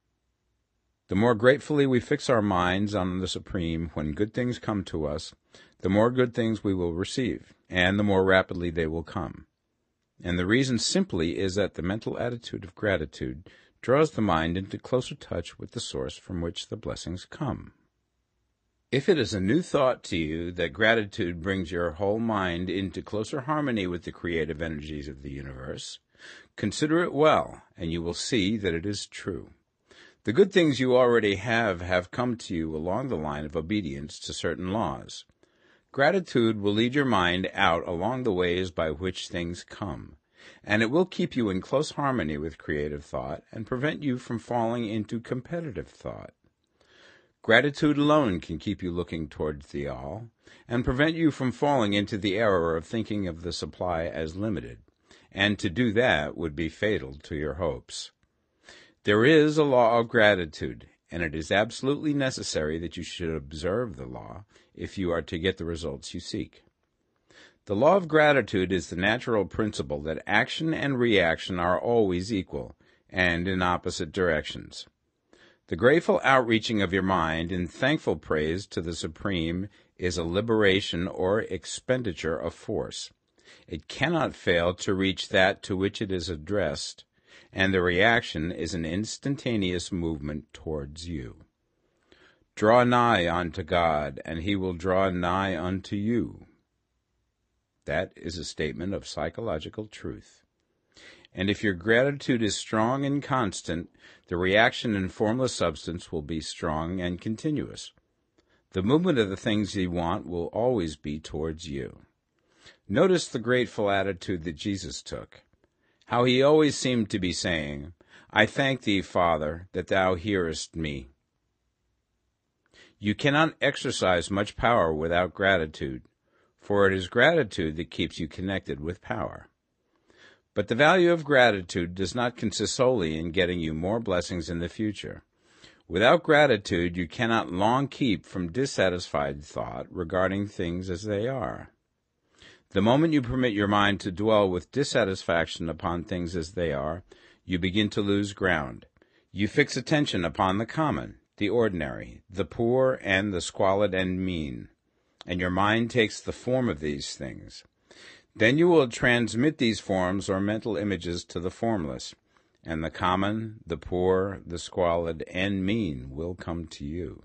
The more gratefully we fix our minds on the Supreme when good things come to us, the more good things we will receive, and the more rapidly they will come. And the reason simply is that the mental attitude of gratitude draws the mind into closer touch with the source from which the blessings come. If it is a new thought to you that gratitude brings your whole mind into closer harmony with the creative energies of the universe, consider it well, and you will see that it is true. The good things you already have come to you along the line of obedience to certain laws. Gratitude will lead your mind out along the ways by which things come, and it will keep you in close harmony with creative thought and prevent you from falling into competitive thought. Gratitude alone can keep you looking towards the all, and prevent you from falling into the error of thinking of the supply as limited, and to do that would be fatal to your hopes. There is a law of gratitude, and it is absolutely necessary that you should observe the law if you are to get the results you seek. The law of gratitude is the natural principle that action and reaction are always equal, and in opposite directions. The grateful outreaching of your mind in thankful praise to the Supreme is a liberation or expenditure of force. It cannot fail to reach that to which it is addressed, and the reaction is an instantaneous movement towards you. Draw nigh unto God, and he will draw nigh unto you. That is a statement of psychological truth. And if your gratitude is strong and constant, the reaction in formless substance will be strong and continuous. The movement of the things you want will always be towards you. Notice the grateful attitude that Jesus took, how he always seemed to be saying, I thank thee, Father, that thou hearest me. You cannot exercise much power without gratitude, for it is gratitude that keeps you connected with power. But the value of gratitude does not consist solely in getting you more blessings in the future. Without gratitude, you cannot long keep from dissatisfied thought regarding things as they are. The moment you permit your mind to dwell with dissatisfaction upon things as they are, you begin to lose ground. You fix attention upon the common, the ordinary, the poor, and the squalid and mean, and your mind takes the form of these things. Then you will transmit these forms or mental images to the formless, and the common, the poor, the squalid, and mean will come to you.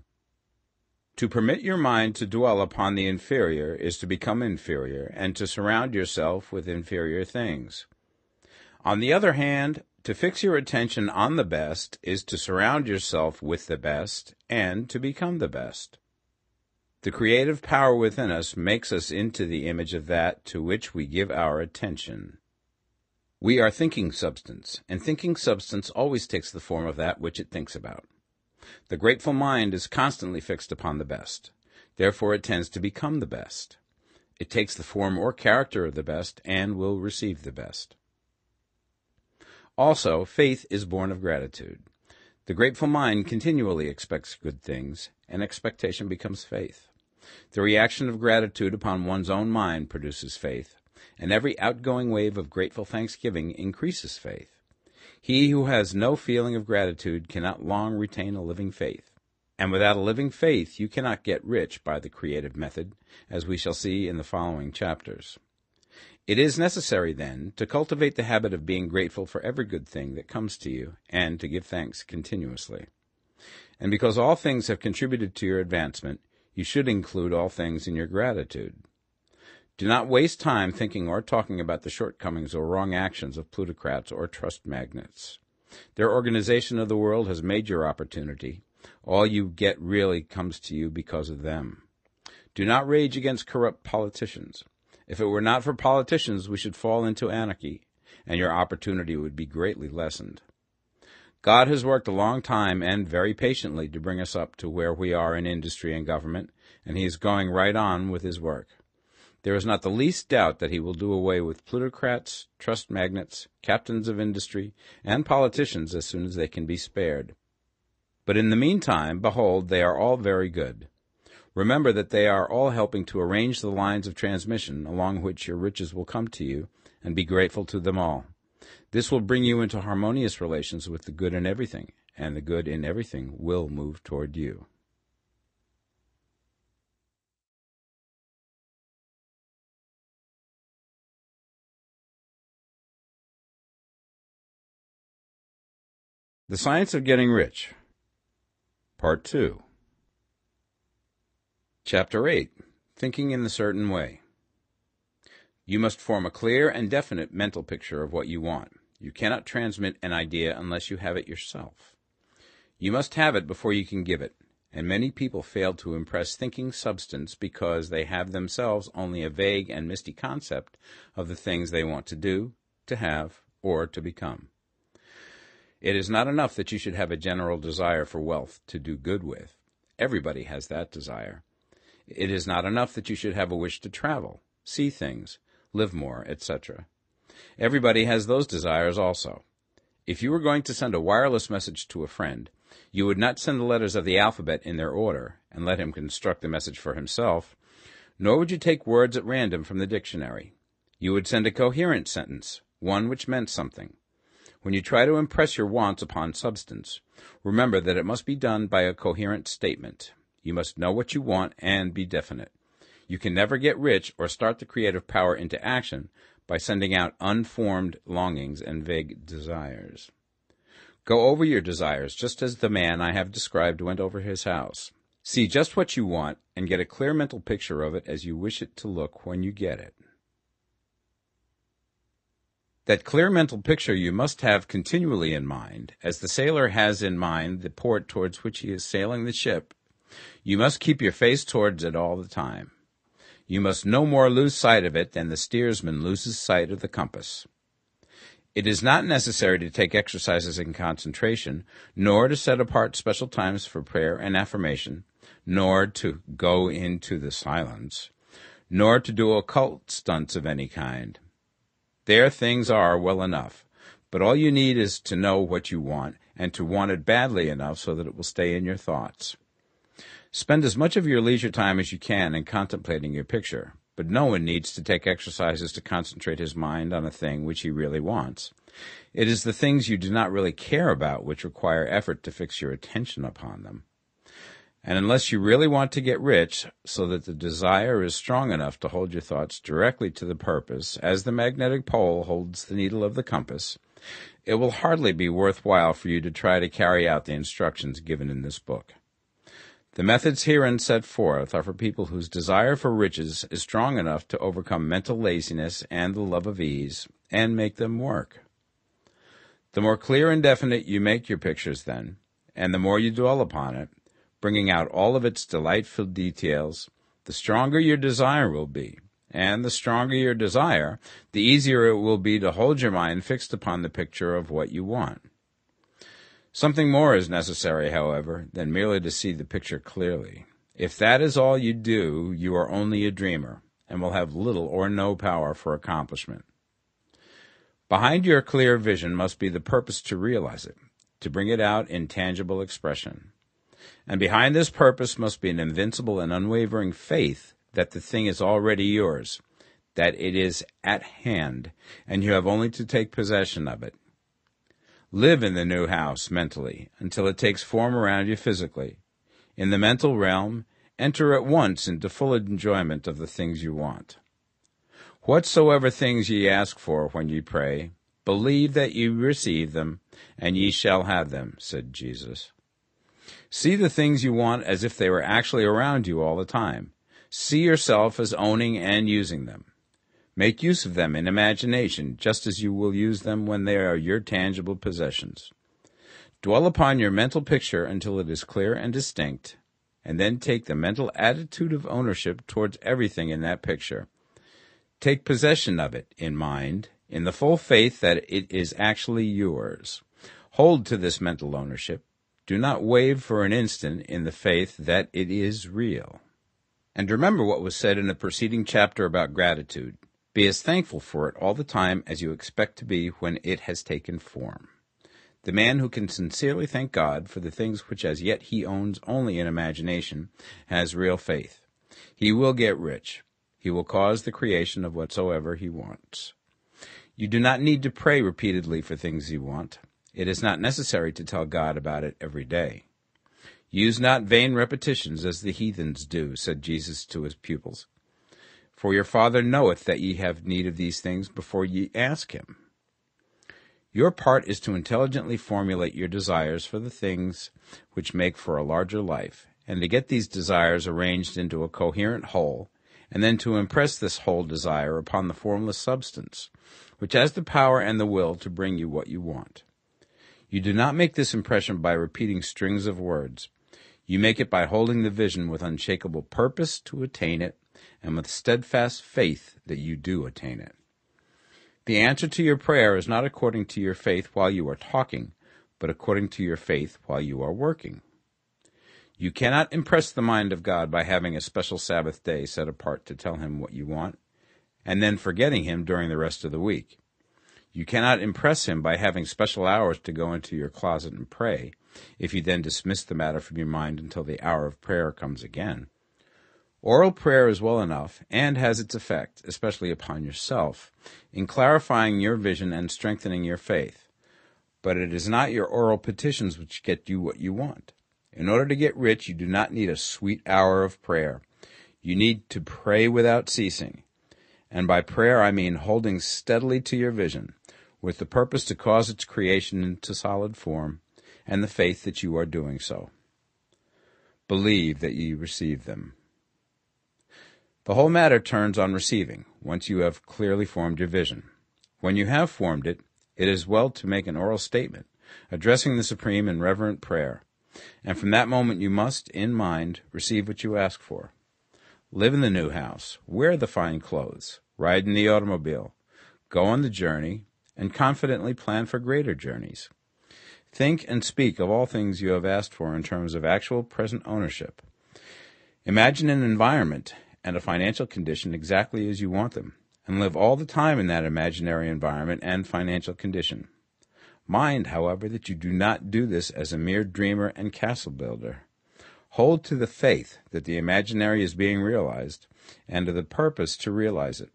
To permit your mind to dwell upon the inferior is to become inferior, and to surround yourself with inferior things. On the other hand, to fix your attention on the best is to surround yourself with the best, and to become the best. The creative power within us makes us into the image of that to which we give our attention. We are thinking substance, and thinking substance always takes the form of that which it thinks about. The grateful mind is constantly fixed upon the best. Therefore it tends to become the best. It takes the form or character of the best and will receive the best. Also, faith is born of gratitude. The grateful mind continually expects good things, and expectation becomes faith. The reaction of gratitude upon one's own mind produces faith, and every outgoing wave of grateful thanksgiving increases faith. He who has no feeling of gratitude cannot long retain a living faith, and without a living faith you cannot get rich by the creative method, as we shall see in the following chapters. It is necessary, then, to cultivate the habit of being grateful for every good thing that comes to you, and to give thanks continuously. And because all things have contributed to your advancement, you should include all things in your gratitude. Do not waste time thinking or talking about the shortcomings or wrong actions of plutocrats or trust magnates. Their organization of the world has made your opportunity. All you get really comes to you because of them. Do not rage against corrupt politicians. If it were not for politicians, we should fall into anarchy, and your opportunity would be greatly lessened. God has worked a long time and very patiently to bring us up to where we are in industry and government, and he is going right on with his work. There is not the least doubt that he will do away with plutocrats, trust magnates, captains of industry, and politicians as soon as they can be spared. But in the meantime, behold, they are all very good. Remember that they are all helping to arrange the lines of transmission along which your riches will come to you, and be grateful to them all. This will bring you into harmonious relations with the good in everything, and the good in everything will move toward you. The Science of Getting Rich, Part 2. Chapter 8. Thinking in the Certain Way. You must form a clear and definite mental picture of what you want. You cannot transmit an idea unless you have it yourself. You must have it before you can give it, and many people fail to impress thinking substance because they have themselves only a vague and misty concept of the things they want to do, to have, or to become. It is not enough that you should have a general desire for wealth to do good with. Everybody has that desire. It is not enough that you should have a wish to travel, see things, live more, etc. Everybody has those desires also. If you were going to send a wireless message to a friend, you would not send the letters of the alphabet in their order and let him construct the message for himself, nor would you take words at random from the dictionary. You would send a coherent sentence, one which meant something. When you try to impress your wants upon substance, remember that it must be done by a coherent statement. You must know what you want and be definite. You can never get rich or start the creative power into action by sending out unformed longings and vague desires. Go over your desires just as the man I have described went over his house. See just what you want and get a clear mental picture of it as you wish it to look when you get it. That clear mental picture you must have continually in mind, as the sailor has in mind the port towards which he is sailing the ship. You must keep your face towards it all the time. You must no more lose sight of it than the steersman loses sight of the compass. It is not necessary to take exercises in concentration, nor to set apart special times for prayer and affirmation, nor to go into the silence, nor to do occult stunts of any kind. There things are well enough, but all you need is to know what you want, and to want it badly enough so that it will stay in your thoughts. Spend as much of your leisure time as you can in contemplating your picture, but no one needs to take exercises to concentrate his mind on a thing which he really wants. It is the things you do not really care about which require effort to fix your attention upon them. And unless you really want to get rich, so that the desire is strong enough to hold your thoughts directly to the purpose, as the magnetic pole holds the needle of the compass, it will hardly be worthwhile for you to try to carry out the instructions given in this book. The methods herein set forth are for people whose desire for riches is strong enough to overcome mental laziness and the love of ease, and make them work. The more clear and definite you make your pictures then, and the more you dwell upon it, bringing out all of its delightful details, the stronger your desire will be, and the stronger your desire, the easier it will be to hold your mind fixed upon the picture of what you want. Something more is necessary, however, than merely to see the picture clearly. If that is all you do, you are only a dreamer, and will have little or no power for accomplishment. Behind your clear vision must be the purpose to realize it, to bring it out in tangible expression. And behind this purpose must be an invincible and unwavering faith that the thing is already yours, that it is at hand, and you have only to take possession of it. Live in the new house mentally until it takes form around you physically. In the mental realm, enter at once into full enjoyment of the things you want. Whatsoever things ye ask for when ye pray, believe that ye receive them, and ye shall have them, said Jesus. See the things you want as if they were actually around you all the time. See yourself as owning and using them. Make use of them in imagination, just as you will use them when they are your tangible possessions. Dwell upon your mental picture until it is clear and distinct, and then take the mental attitude of ownership towards everything in that picture. Take possession of it in mind, in the full faith that it is actually yours. Hold to this mental ownership. Do not waver for an instant in the faith that it is real. And remember what was said in the preceding chapter about gratitude. Be as thankful for it all the time as you expect to be when it has taken form. The man who can sincerely thank God for the things which as yet he owns only in imagination has real faith. He will get rich. He will cause the creation of whatsoever he wants. You do not need to pray repeatedly for things you want. It is not necessary to tell God about it every day. Use not vain repetitions as the heathens do, said Jesus to his pupils. For your Father knoweth that ye have need of these things before ye ask him. Your part is to intelligently formulate your desires for the things which make for a larger life, and to get these desires arranged into a coherent whole, and then to impress this whole desire upon the formless substance, which has the power and the will to bring you what you want. You do not make this impression by repeating strings of words. You make it by holding the vision with unshakable purpose to attain it, and with steadfast faith that you do attain it. The answer to your prayer is not according to your faith while you are talking, but according to your faith while you are working. You cannot impress the mind of God by having a special Sabbath day set apart to tell him what you want, and then forgetting him during the rest of the week. You cannot impress him by having special hours to go into your closet and pray, if you then dismiss the matter from your mind until the hour of prayer comes again. Oral prayer is well enough, and has its effect, especially upon yourself, in clarifying your vision and strengthening your faith. But it is not your oral petitions which get you what you want. In order to get rich, you do not need a sweet hour of prayer. You need to pray without ceasing. And by prayer I mean holding steadily to your vision, with the purpose to cause its creation into solid form, and the faith that you are doing so. Believe that ye receive them. The whole matter turns on receiving, once you have clearly formed your vision. When you have formed it, it is well to make an oral statement, addressing the Supreme in reverent prayer, and from that moment you must, in mind, receive what you ask for. Live in the new house, wear the fine clothes, ride in the automobile, go on the journey, and confidently plan for greater journeys. Think and speak of all things you have asked for in terms of actual present ownership. Imagine an environment and a financial condition exactly as you want them, and live all the time in that imaginary environment and financial condition. Mind, however, that you do not do this as a mere dreamer and castle builder. Hold to the faith that the imaginary is being realized, and to the purpose to realize it.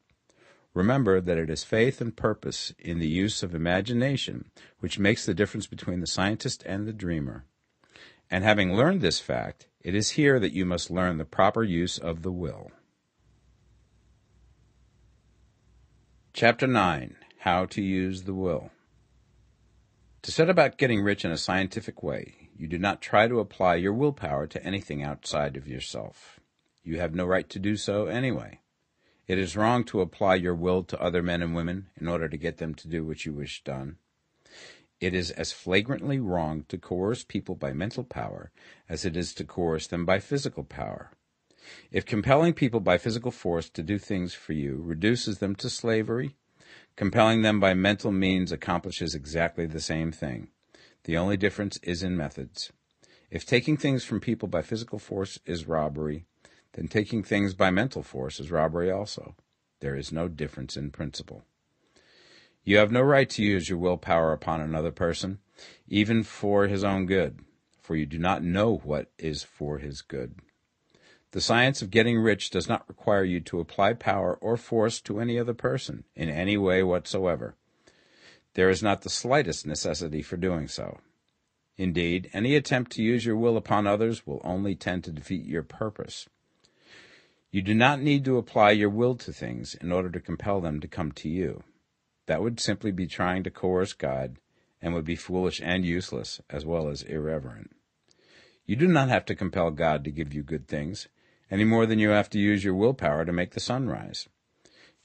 Remember that it is faith and purpose in the use of imagination which makes the difference between the scientist and the dreamer. And having learned this fact, it is here that you must learn the proper use of the will. Chapter 9. How to use the will. To set about getting rich in a scientific way, you do not try to apply your willpower to anything outside of yourself. You have no right to do so anyway. It is wrong to apply your will to other men and women in order to get them to do what you wish done. It is as flagrantly wrong to coerce people by mental power as it is to coerce them by physical power. If compelling people by physical force to do things for you reduces them to slavery, compelling them by mental means accomplishes exactly the same thing. The only difference is in methods. If taking things from people by physical force is robbery, then taking things by mental force is robbery also. There is no difference in principle. You have no right to use your willpower upon another person, even for his own good, for you do not know what is for his good. The science of getting rich does not require you to apply power or force to any other person in any way whatsoever. There is not the slightest necessity for doing so. Indeed, any attempt to use your will upon others will only tend to defeat your purpose. You do not need to apply your will to things in order to compel them to come to you. That would simply be trying to coerce God, and would be foolish and useless, as well as irreverent. You do not have to compel God to give you good things, any more than you have to use your willpower to make the sun rise.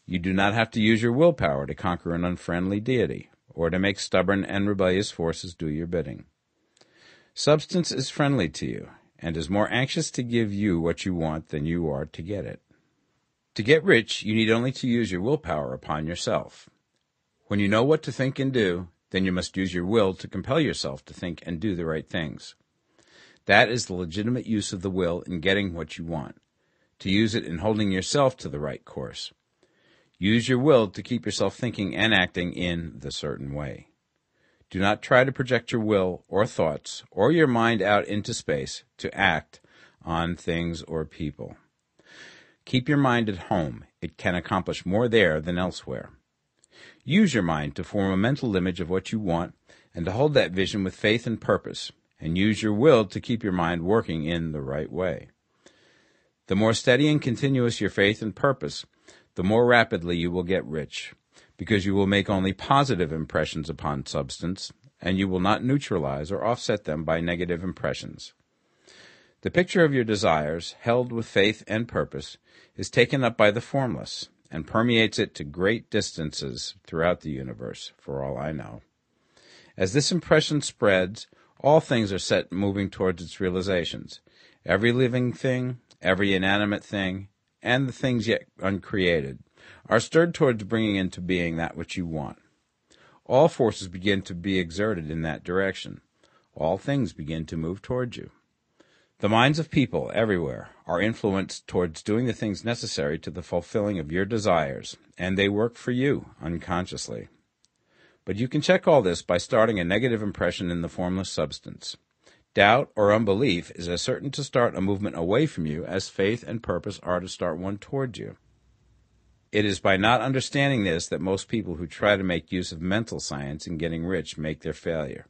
You do not have to use your willpower to conquer an unfriendly deity, or to make stubborn and rebellious forces do your bidding. Substance is friendly to you, and is more anxious to give you what you want than you are to get it. To get rich, you need only to use your willpower upon yourself. When you know what to think and do, then you must use your will to compel yourself to think and do the right things. That is the legitimate use of the will in getting what you want, to use it in holding yourself to the right course. Use your will to keep yourself thinking and acting in the certain way. Do not try to project your will or thoughts or your mind out into space to act on things or people. Keep your mind at home. It can accomplish more there than elsewhere. Use your mind to form a mental image of what you want, and to hold that vision with faith and purpose, and use your will to keep your mind working in the right way. The more steady and continuous your faith and purpose, the more rapidly you will get rich, because you will make only positive impressions upon substance, and you will not neutralize or offset them by negative impressions. The picture of your desires, held with faith and purpose, is taken up by the formless, and permeates it to great distances throughout the universe, for all I know. As this impression spreads, all things are set moving towards its realizations. Every living thing, every inanimate thing, and the things yet uncreated, are stirred towards bringing into being that which you want. All forces begin to be exerted in that direction. All things begin to move towards you. The minds of people everywhere are influenced towards doing the things necessary to the fulfilling of your desires, and they work for you unconsciously. But you can check all this by starting a negative impression in the formless substance. Doubt or unbelief is as certain to start a movement away from you as faith and purpose are to start one towards you. It is by not understanding this that most people who try to make use of mental science in getting rich make their failure.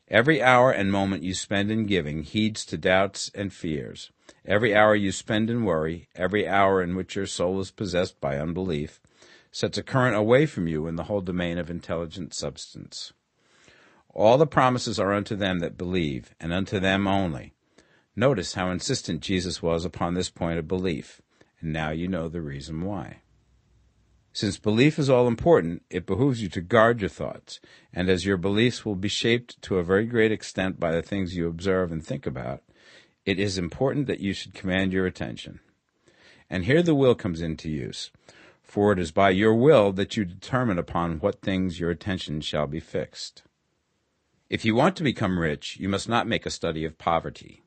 Every hour and moment you spend in giving heeds to doubts and fears. Every hour you spend in worry, every hour in which your soul is possessed by unbelief, sets a current away from you in the whole domain of intelligent substance. All the promises are unto them that believe, and unto them only. Notice how insistent Jesus was upon this point of belief, and now you know the reason why. Since belief is all important, it behooves you to guard your thoughts, and as your beliefs will be shaped to a very great extent by the things you observe and think about, it is important that you should command your attention. And here the will comes into use, for it is by your will that you determine upon what things your attention shall be fixed. If you want to become rich, you must not make a study of poverty.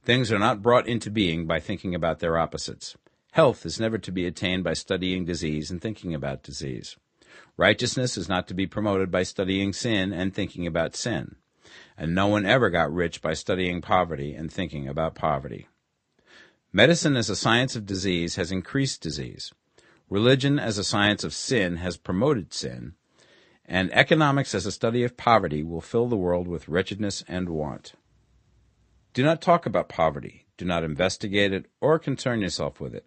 Things are not brought into being by thinking about their opposites. Health is never to be attained by studying disease and thinking about disease. Righteousness is not to be promoted by studying sin and thinking about sin. And no one ever got rich by studying poverty and thinking about poverty. Medicine as a science of disease has increased disease. Religion as a science of sin has promoted sin. And economics as a study of poverty will fill the world with wretchedness and want. Do not talk about poverty. Do not investigate it or concern yourself with it.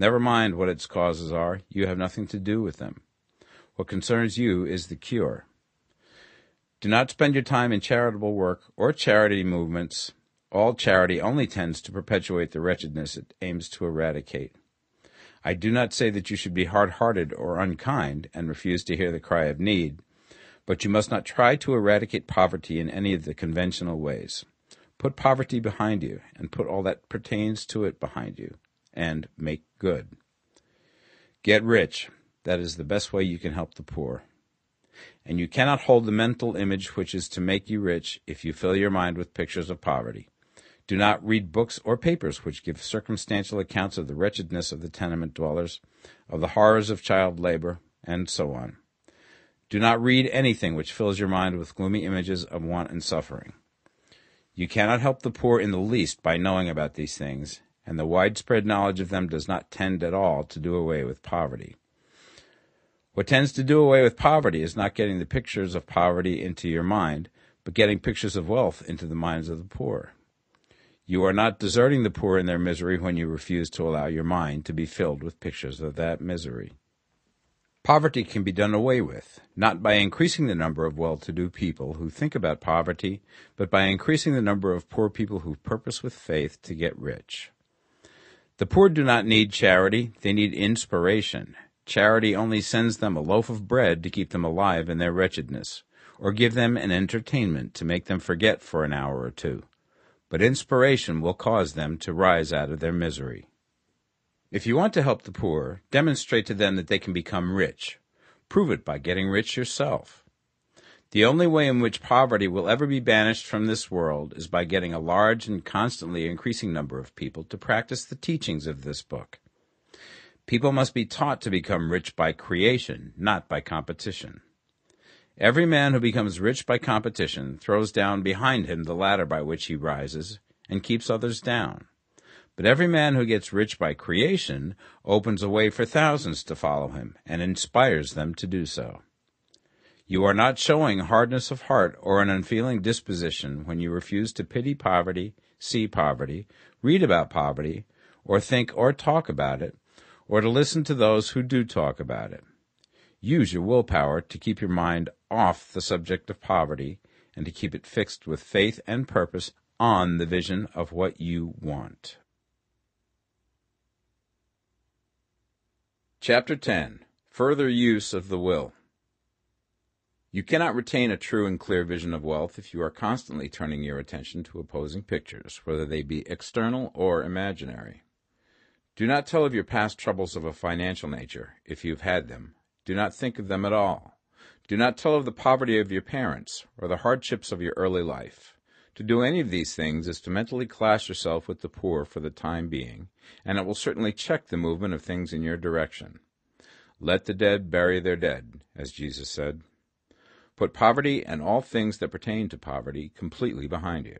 Never mind what its causes are. You have nothing to do with them. What concerns you is the cure. Do not spend your time in charitable work or charity movements. All charity only tends to perpetuate the wretchedness it aims to eradicate. I do not say that you should be hard-hearted or unkind and refuse to hear the cry of need, but you must not try to eradicate poverty in any of the conventional ways. Put poverty behind you, and put all that pertains to it behind you, and make good. Get rich. That is the best way you can help the poor. And you cannot hold the mental image which is to make you rich if you fill your mind with pictures of poverty. Do not read books or papers which give circumstantial accounts of the wretchedness of the tenement dwellers, of the horrors of child labor, and so on. Do not read anything which fills your mind with gloomy images of want and suffering. You cannot help the poor in the least by knowing about these things, and the widespread knowledge of them does not tend at all to do away with poverty. What tends to do away with poverty is not getting the pictures of poverty into your mind, but getting pictures of wealth into the minds of the poor. You are not deserting the poor in their misery when you refuse to allow your mind to be filled with pictures of that misery. Poverty can be done away with, not by increasing the number of well-to-do people who think about poverty, but by increasing the number of poor people who purpose with faith to get rich. The poor do not need charity, they need inspiration. Charity only sends them a loaf of bread to keep them alive in their wretchedness, or give them an entertainment to make them forget for an hour or two. But inspiration will cause them to rise out of their misery. If you want to help the poor, demonstrate to them that they can become rich. Prove it by getting rich yourself. The only way in which poverty will ever be banished from this world is by getting a large and constantly increasing number of people to practice the teachings of this book. People must be taught to become rich by creation, not by competition. Every man who becomes rich by competition throws down behind him the ladder by which he rises and keeps others down. But every man who gets rich by creation opens a way for thousands to follow him and inspires them to do so. You are not showing hardness of heart or an unfeeling disposition when you refuse to pity poverty, see poverty, read about poverty, or think or talk about it, or to listen to those who do talk about it. Use your willpower to keep your mind off the subject of poverty and to keep it fixed with faith and purpose on the vision of what you want. Chapter 10. Further Use of the Will. You cannot retain a true and clear vision of wealth if you are constantly turning your attention to opposing pictures, whether they be external or imaginary. Do not tell of your past troubles of a financial nature, if you have had them. Do not think of them at all. Do not tell of the poverty of your parents or the hardships of your early life. To do any of these things is to mentally class yourself with the poor for the time being, and it will certainly check the movement of things in your direction. Let the dead bury their dead, as Jesus said. Put poverty and all things that pertain to poverty completely behind you.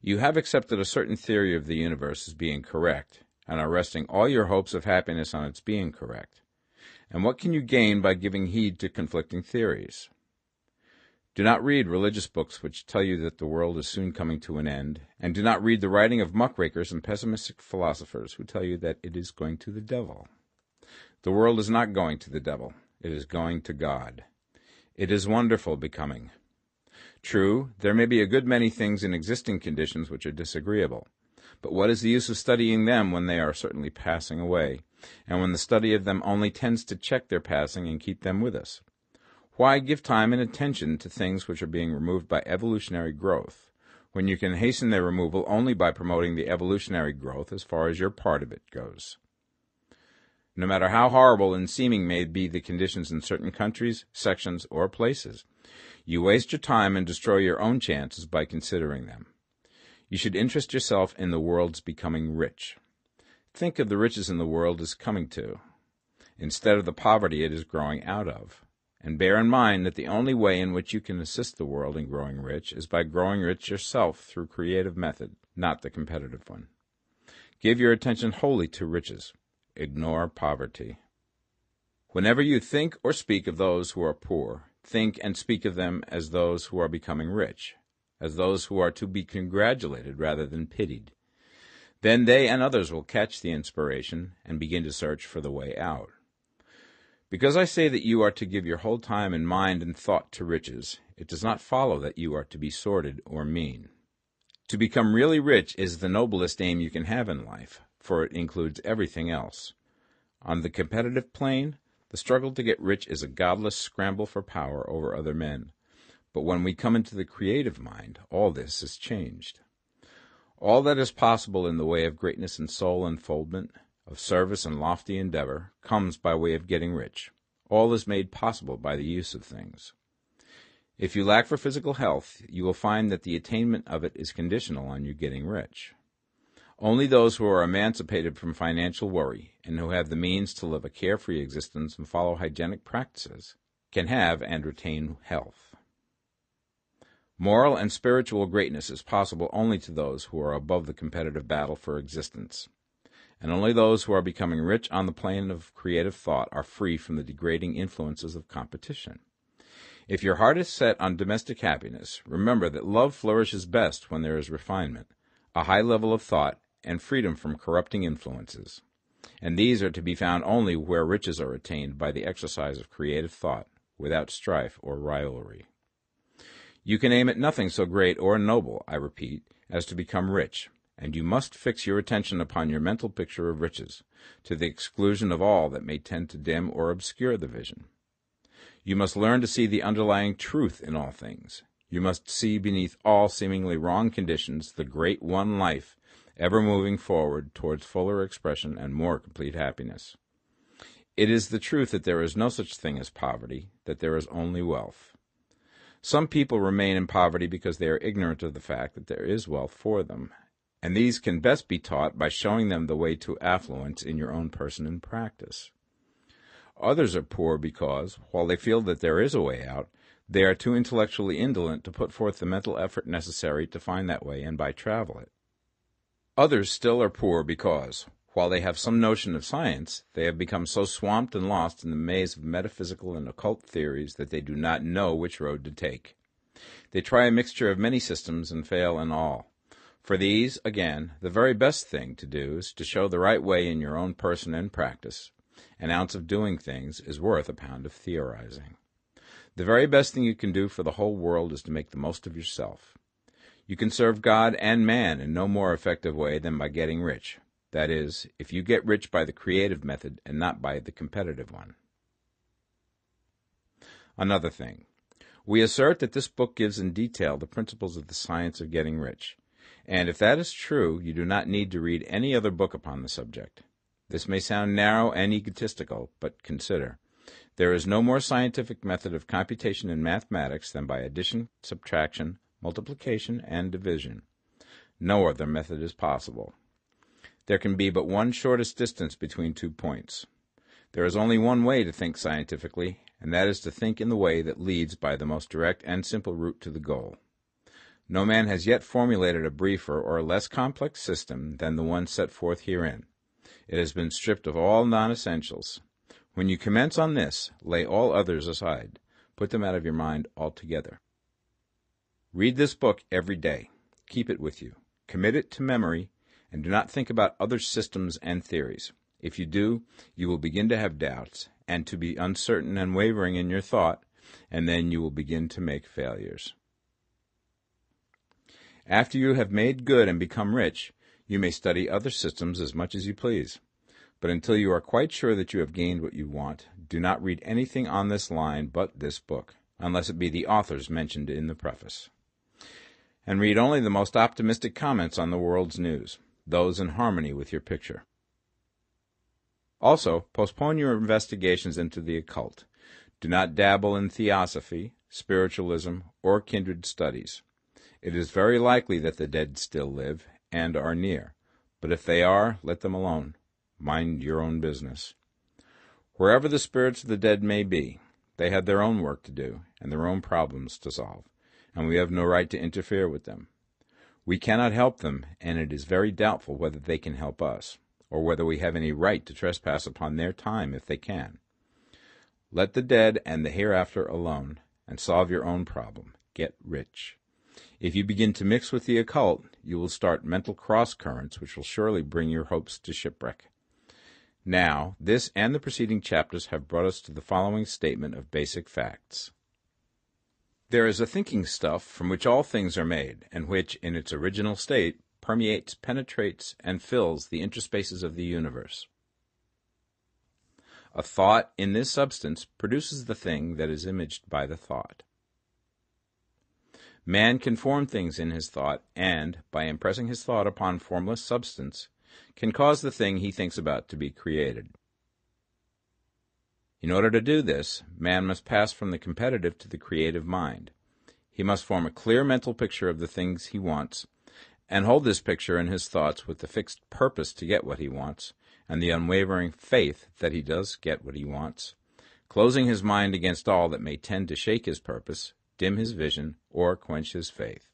You have accepted a certain theory of the universe as being correct, and are resting all your hopes of happiness on its being correct. And what can you gain by giving heed to conflicting theories? Do not read religious books which tell you that the world is soon coming to an end, and do not read the writing of muckrakers and pessimistic philosophers who tell you that it is going to the devil. The world is not going to the devil. It is going to God. It is wonderful becoming. True, there may be a good many things in existing conditions which are disagreeable, but what is the use of studying them when they are certainly passing away, and when the study of them only tends to check their passing and keep them with us? Why give time and attention to things which are being removed by evolutionary growth, when you can hasten their removal only by promoting the evolutionary growth as far as your part of it goes? No matter how horrible and seeming may be the conditions in certain countries, sections, or places, you waste your time and destroy your own chances by considering them. You should interest yourself in the world's becoming rich. Think of the riches in the world as coming to, instead of the poverty it is growing out of, and bear in mind that the only way in which you can assist the world in growing rich is by growing rich yourself through creative method, not the competitive one. Give your attention wholly to riches. Ignore poverty. Whenever you think or speak of those who are poor, think and speak of them as those who are becoming rich, as those who are to be congratulated rather than pitied. Then they and others will catch the inspiration and begin to search for the way out. Because I say that you are to give your whole time and mind and thought to riches, it does not follow that you are to be sordid or mean. To become really rich is the noblest aim you can have in life, for it includes everything else. On the competitive plane, the struggle to get rich is a godless scramble for power over other men. But when we come into the creative mind, all this is changed. All that is possible in the way of greatness and soul unfoldment, of service and lofty endeavor, comes by way of getting rich. All is made possible by the use of things. If you lack for physical health, you will find that the attainment of it is conditional on you getting rich. Only those who are emancipated from financial worry and who have the means to live a carefree existence and follow hygienic practices can have and retain health. Moral and spiritual greatness is possible only to those who are above the competitive battle for existence, and only those who are becoming rich on the plane of creative thought are free from the degrading influences of competition. If your heart is set on domestic happiness, remember that love flourishes best when there is refinement, a high level of thought, and freedom from corrupting influences. And these are to be found only where riches are attained by the exercise of creative thought, without strife or rivalry. You can aim at nothing so great or noble, I repeat, as to become rich, and you must fix your attention upon your mental picture of riches, to the exclusion of all that may tend to dim or obscure the vision. You must learn to see the underlying truth in all things. You must see beneath all seemingly wrong conditions the great one life, ever moving forward towards fuller expression and more complete happiness. It is the truth that there is no such thing as poverty, that there is only wealth. Some people remain in poverty because they are ignorant of the fact that there is wealth for them, and these can best be taught by showing them the way to affluence in your own person and practice. Others are poor because, while they feel that there is a way out, they are too intellectually indolent to put forth the mental effort necessary to find that way and by travel it. Others still are poor because, While they have some notion of science, they have become so swamped and lost in the maze of metaphysical and occult theories that they do not know which road to take. They try a mixture of many systems and fail in all. For these, again, the very best thing to do is to show the right way in your own person and practice. An ounce of doing things is worth a pound of theorizing. The very best thing you can do for the whole world is to make the most of yourself. You can serve God and man in no more effective way than by getting rich. That is, if you get rich by the creative method and not by the competitive one. Another thing. We assert that this book gives in detail the principles of the science of getting rich. And if that is true, you do not need to read any other book upon the subject. This may sound narrow and egotistical, but consider. There is no more scientific method of computation in mathematics than by addition, subtraction, multiplication, and division. No other method is possible. There can be but one shortest distance between 2 points. There is only one way to think scientifically, and that is to think in the way that leads by the most direct and simple route to the goal. No man has yet formulated a briefer or less complex system than the one set forth herein. It has been stripped of all non-essentials. When you commence on this, lay all others aside. Put them out of your mind altogether. Read this book every day. Keep it with you. Commit it to memory, and do not think about other systems and theories. If you do, you will begin to have doubts, and to be uncertain and wavering in your thought, and then you will begin to make failures. After you have made good and become rich, you may study other systems as much as you please. But until you are quite sure that you have gained what you want, do not read anything on this line but this book, unless it be the authors mentioned in the preface. And read only the most optimistic comments on the world's news, those in harmony with your picture. Also, postpone your investigations into the occult. Do not dabble in theosophy, spiritualism, or kindred studies. It is very likely that the dead still live and are near, but if they are, let them alone. Mind your own business. Wherever the spirits of the dead may be, they have their own work to do and their own problems to solve, and we have no right to interfere with them. We cannot help them, and it is very doubtful whether they can help us, or whether we have any right to trespass upon their time if they can. Let the dead and the hereafter alone, and solve your own problem. Get rich. If you begin to mix with the occult, you will start mental cross-currents which will surely bring your hopes to shipwreck. Now, this and the preceding chapters have brought us to the following statement of basic facts. There is a thinking stuff from which all things are made, and which, in its original state, permeates, penetrates, and fills the interspaces of the universe. A thought in this substance produces the thing that is imaged by the thought. Man can form things in his thought, and, by impressing his thought upon formless substance, can cause the thing he thinks about to be created. In order to do this, man must pass from the competitive to the creative mind. He must form a clear mental picture of the things he wants, and hold this picture in his thoughts with the fixed purpose to get what he wants, and the unwavering faith that he does get what he wants, closing his mind against all that may tend to shake his purpose, dim his vision, or quench his faith.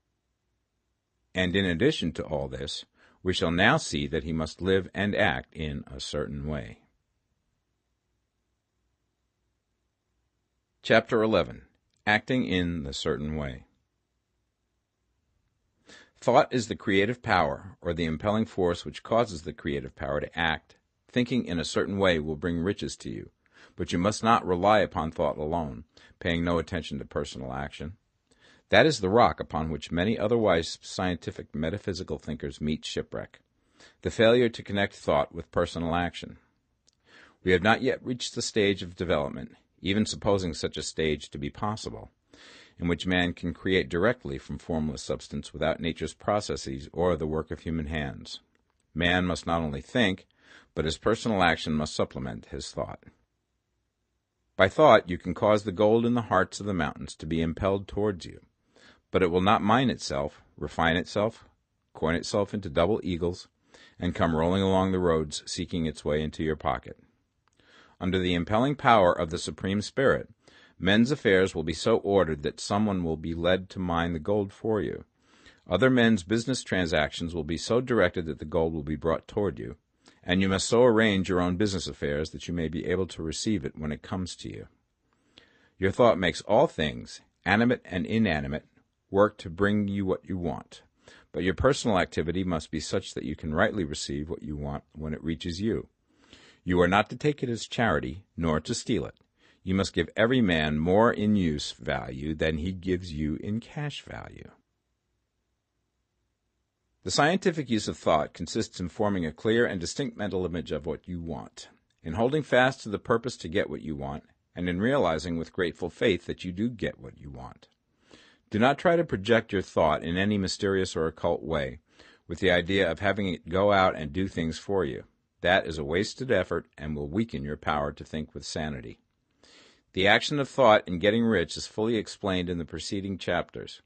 And in addition to all this, we shall now see that he must live and act in a certain way. Chapter 11. Acting in the Certain Way. Thought is the creative power, or the impelling force which causes the creative power to act. Thinking in a certain way will bring riches to you, but you must not rely upon thought alone, paying no attention to personal action. That is the rock upon which many otherwise scientific metaphysical thinkers meet shipwreck, the failure to connect thought with personal action. We have not yet reached the stage of development, even supposing such a stage to be possible, in which man can create directly from formless substance without nature's processes or the work of human hands. Man must not only think, but his personal action must supplement his thought. By thought you can cause the gold in the hearts of the mountains to be impelled towards you, but it will not mine itself, refine itself, coin itself into double eagles, and come rolling along the roads seeking its way into your pocket. Under the impelling power of the Supreme Spirit, men's affairs will be so ordered that someone will be led to mine the gold for you. Other men's business transactions will be so directed that the gold will be brought toward you, and you must so arrange your own business affairs that you may be able to receive it when it comes to you. Your thought makes all things, animate and inanimate, work to bring you what you want, but your personal activity must be such that you can rightly receive what you want when it reaches you. You are not to take it as charity, nor to steal it. You must give every man more in use value than he gives you in cash value. The scientific use of thought consists in forming a clear and distinct mental image of what you want, in holding fast to the purpose to get what you want, and in realizing with grateful faith that you do get what you want. Do not try to project your thought in any mysterious or occult way, with the idea of having it go out and do things for you. That is a wasted effort and will weaken your power to think with sanity. The action of thought in getting rich is fully explained in the preceding chapters.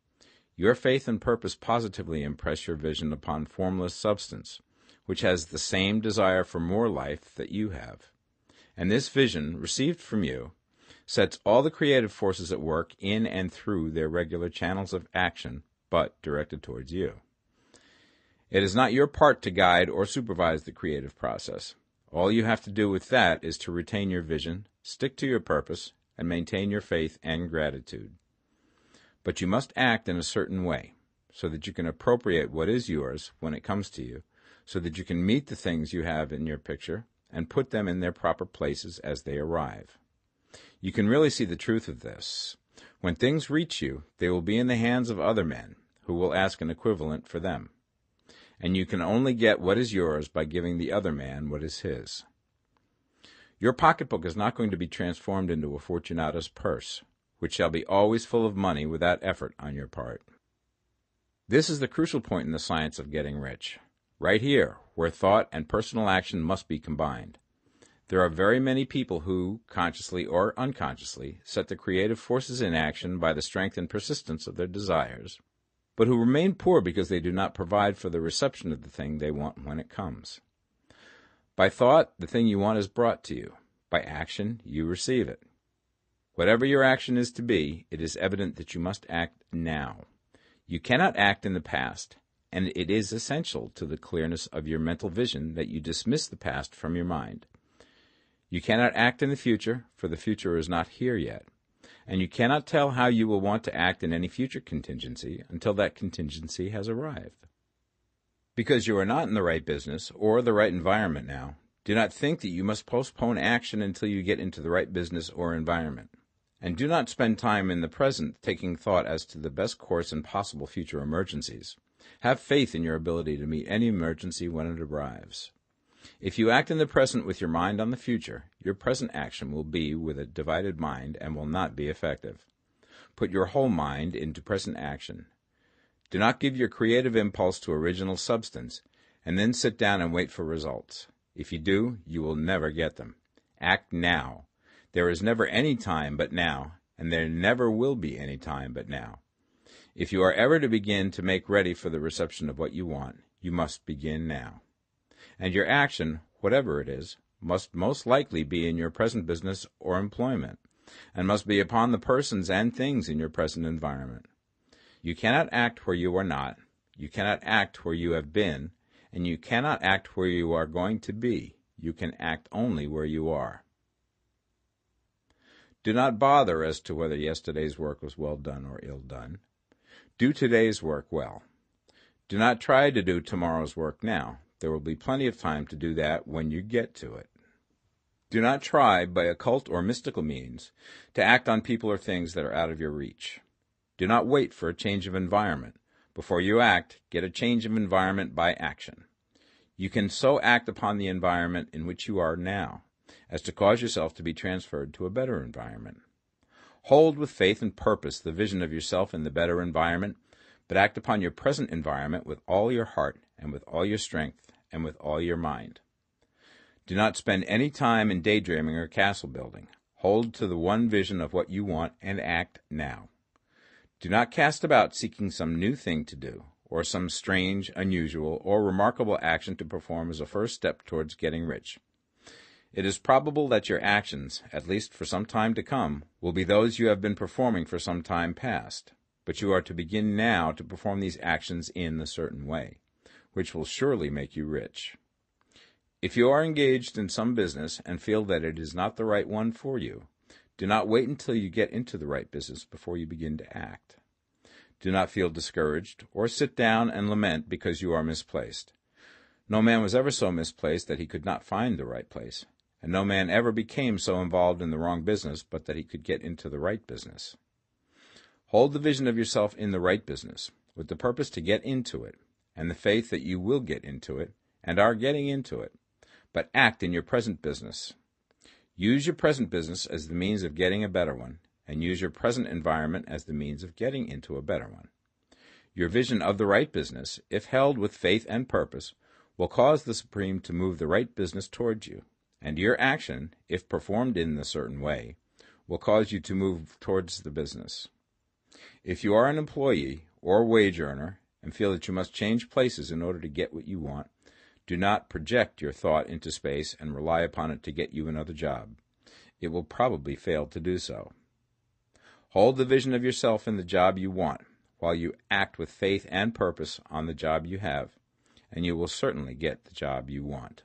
Your faith and purpose positively impress your vision upon formless substance, which has the same desire for more life that you have. And this vision, received from you, sets all the creative forces at work in and through their regular channels of action, but directed towards you. It is not your part to guide or supervise the creative process. All you have to do with that is to retain your vision, stick to your purpose, and maintain your faith and gratitude. But you must act in a certain way, so that you can appropriate what is yours when it comes to you, so that you can meet the things you have in your picture and put them in their proper places as they arrive. You can really see the truth of this. When things reach you, they will be in the hands of other men, who will ask an equivalent for them. And you can only get what is yours by giving the other man what is his. Your pocketbook is not going to be transformed into a Fortunata's purse, which shall be always full of money without effort on your part. This is the crucial point in the science of getting rich, right here, where thought and personal action must be combined. There are very many people who, consciously or unconsciously, set the creative forces in action by the strength and persistence of their desires, but who remain poor because they do not provide for the reception of the thing they want when it comes. By thought, the thing you want is brought to you. By action, you receive it. Whatever your action is to be, it is evident that you must act now. You cannot act in the past, and it is essential to the clearness of your mental vision that you dismiss the past from your mind. You cannot act in the future, for the future is not here yet, and you cannot tell how you will want to act in any future contingency until that contingency has arrived. Because you are not in the right business or the right environment now, do not think that you must postpone action until you get into the right business or environment. And do not spend time in the present taking thought as to the best course in possible future emergencies. Have faith in your ability to meet any emergency when it arrives. If you act in the present with your mind on the future, your present action will be with a divided mind and will not be effective. Put your whole mind into present action. Do not give your creative impulse to original substance, and then sit down and wait for results. If you do, you will never get them. Act now. There is never any time but now, and there never will be any time but now. If you are ever to begin to make ready for the reception of what you want, you must begin now. And your action, whatever it is, must most likely be in your present business or employment, and must be upon the persons and things in your present environment. You cannot act where you are not, you cannot act where you have been, and you cannot act where you are going to be. You can act only where you are. Do not bother as to whether yesterday's work was well done or ill done. Do today's work well. Do not try to do tomorrow's work now. There will be plenty of time to do that when you get to it. Do not try, by occult or mystical means, to act on people or things that are out of your reach. Do not wait for a change of environment. Before you act, get a change of environment by action. You can so act upon the environment in which you are now as to cause yourself to be transferred to a better environment. Hold with faith and purpose the vision of yourself in the better environment, but act upon your present environment with all your heart and with all your strength and with all your mind. Do not spend any time in daydreaming or castle building. Hold to the one vision of what you want and act now. Do not cast about seeking some new thing to do, or some strange, unusual, or remarkable action to perform as a first step towards getting rich. It is probable that your actions, at least for some time to come, will be those you have been performing for some time past, but you are to begin now to perform these actions in a certain way, which will surely make you rich. If you are engaged in some business and feel that it is not the right one for you, do not wait until you get into the right business before you begin to act. Do not feel discouraged or sit down and lament because you are misplaced. No man was ever so misplaced that he could not find the right place, and no man ever became so involved in the wrong business but that he could get into the right business. Hold the vision of yourself in the right business, with the purpose to get into it, and the faith that you will get into it, and are getting into it, but act in your present business. Use your present business as the means of getting a better one, and use your present environment as the means of getting into a better one. Your vision of the right business, if held with faith and purpose, will cause the Supreme to move the right business towards you, and your action, if performed in a certain way, will cause you to move towards the business. If you are an employee or wage earner and feel that you must change places in order to get what you want, do not project your thought into space and rely upon it to get you another job. It will probably fail to do so. Hold the vision of yourself in the job you want, while you act with faith and purpose on the job you have, and you will certainly get the job you want.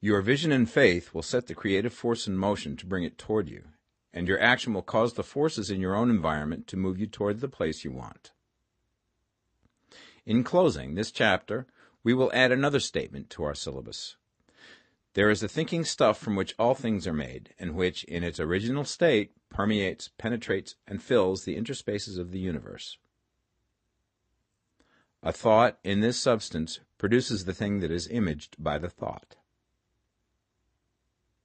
Your vision and faith will set the creative force in motion to bring it toward you, and your action will cause the forces in your own environment to move you toward the place you want. In closing this chapter, we will add another statement to our syllabus. There is the thinking stuff from which all things are made, and which, in its original state, permeates, penetrates, and fills the interspaces of the universe. A thought in this substance produces the thing that is imaged by the thought.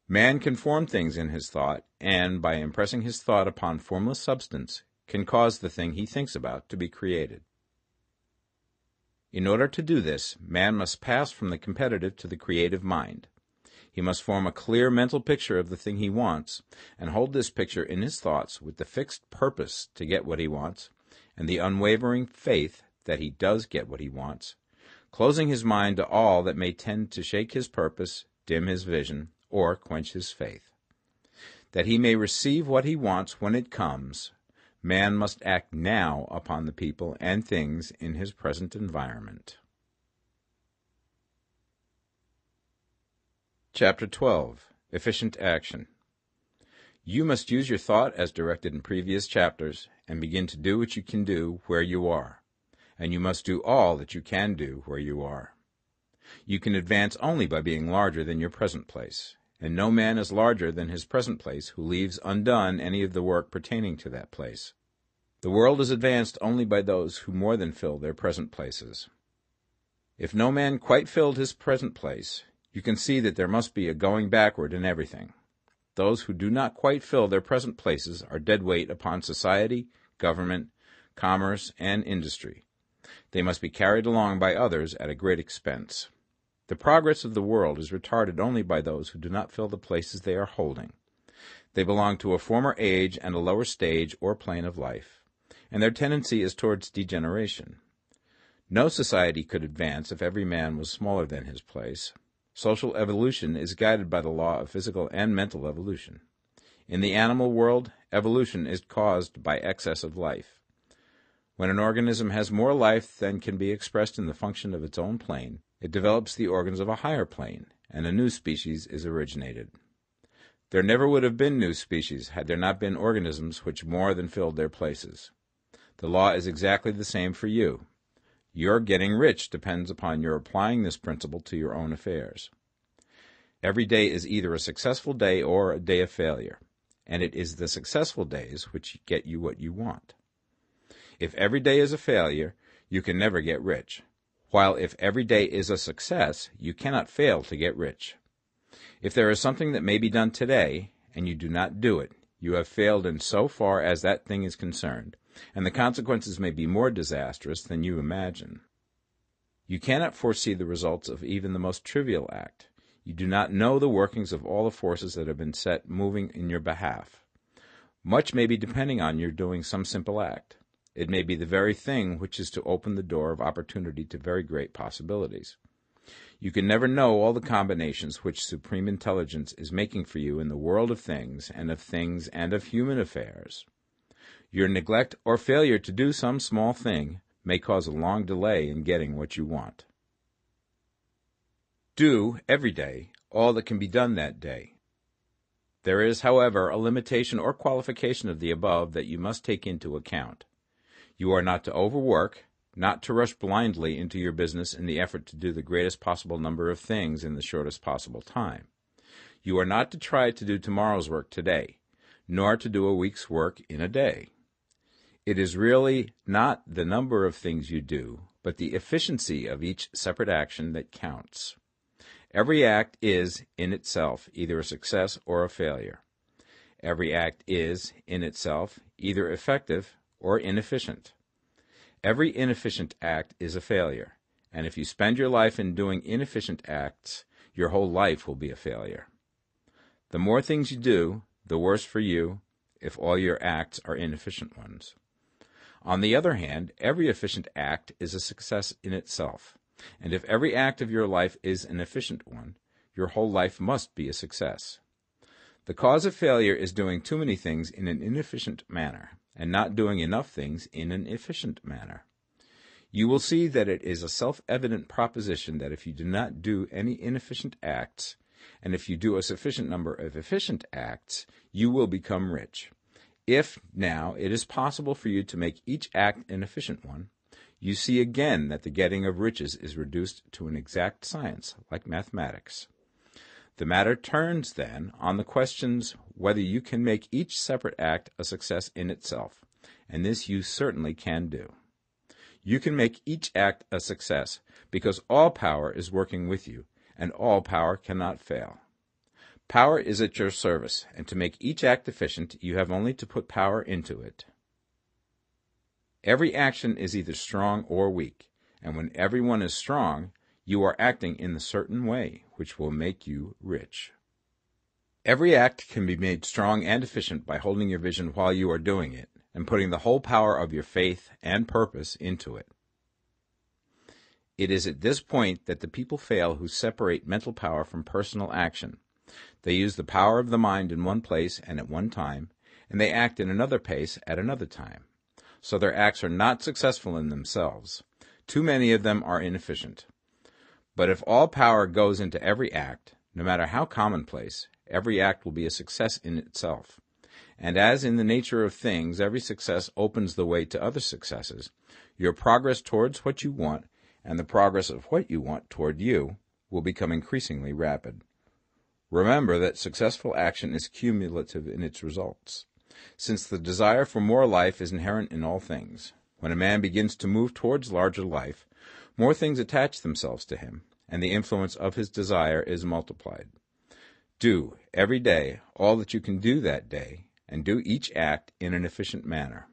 Man can form things in his thought, and, by impressing his thought upon formless substance, can cause the thing he thinks about to be created. In order to do this, man must pass from the competitive to the creative mind. He must form a clear mental picture of the thing he wants, and hold this picture in his thoughts with the fixed purpose to get what he wants, and the unwavering faith that he does get what he wants, closing his mind to all that may tend to shake his purpose, dim his vision, or quench his faith. That he may receive what he wants when it comes, man must act now upon the people and things in his present environment. Chapter 12. Efficient Action. You must use your thought as directed in previous chapters and begin to do what you can do where you are, and you must do all that you can do where you are. You can advance only by being larger than your present place, and no man is larger than his present place who leaves undone any of the work pertaining to that place. The world is advanced only by those who more than fill their present places. If no man quite filled his present place, you can see that there must be a going backward in everything. Those who do not quite fill their present places are dead weight upon society, government, commerce, and industry. They must be carried along by others at a great expense. The progress of the world is retarded only by those who do not fill the places they are holding. They belong to a former age and a lower stage or plane of life, and their tendency is towards degeneration. No society could advance if every man was smaller than his place. Social evolution is guided by the law of physical and mental evolution. In the animal world, evolution is caused by excess of life. When an organism has more life than can be expressed in the function of its own plane, it develops the organs of a higher plane, and a new species is originated. There never would have been new species had there not been organisms which more than filled their places. The law is exactly the same for you. Your getting rich depends upon your applying this principle to your own affairs. Every day is either a successful day or a day of failure, and it is the successful days which get you what you want. If every day is a failure, you can never get rich, while if every day is a success, you cannot fail to get rich. If there is something that may be done today, and you do not do it, you have failed in so far as that thing is concerned, and the consequences may be more disastrous than you imagine. You cannot foresee the results of even the most trivial act. You do not know the workings of all the forces that have been set moving in your behalf. Much may be depending on your doing some simple act. It may be the very thing which is to open the door of opportunity to very great possibilities. You can never know all the combinations which supreme intelligence is making for you in the world of things and of human affairs. Your neglect or failure to do some small thing may cause a long delay in getting what you want. Do, every day, all that can be done that day. There is, however, a limitation or qualification of the above that you must take into account. You are not to overwork, not to rush blindly into your business in the effort to do the greatest possible number of things in the shortest possible time. You are not to try to do tomorrow's work today, nor to do a week's work in a day. It is really not the number of things you do, but the efficiency of each separate action that counts. Every act is, in itself, either a success or a failure. Every act is, in itself, either effective or inefficient. Every inefficient act is a failure, and if you spend your life in doing inefficient acts, your whole life will be a failure. The more things you do, the worse for you if all your acts are inefficient ones. On the other hand, every efficient act is a success in itself, and if every act of your life is an efficient one, your whole life must be a success. The cause of failure is doing too many things in an inefficient manner, and not doing enough things in an efficient manner. You will see that it is a self-evident proposition that if you do not do any inefficient acts, and if you do a sufficient number of efficient acts, you will become rich. If, now, it is possible for you to make each act an efficient one, you see again that the getting of riches is reduced to an exact science, like mathematics. The matter turns, then, on the questions whether you can make each separate act a success in itself, and this you certainly can do. You can make each act a success because all power is working with you, and all power cannot fail. Power is at your service, and to make each act efficient, you have only to put power into it. Every action is either strong or weak, and when every one is strong, you are acting in the certain way which will make you rich. Every act can be made strong and efficient by holding your vision while you are doing it, and putting the whole power of your faith and purpose into it. It is at this point that the people fail who separate mental power from personal action. They use the power of the mind in one place and at one time, and they act in another place at another time. So their acts are not successful in themselves. Too many of them are inefficient. But if all power goes into every act, no matter how commonplace, every act will be a success in itself. And as in the nature of things, every success opens the way to other successes, your progress towards what you want, and the progress of what you want toward you, will become increasingly rapid. Remember that successful action is cumulative in its results. Since the desire for more life is inherent in all things, when a man begins to move towards larger life, more things attach themselves to him, and the influence of his desire is multiplied. Do, every day, all that you can do that day, and do each act in an efficient manner.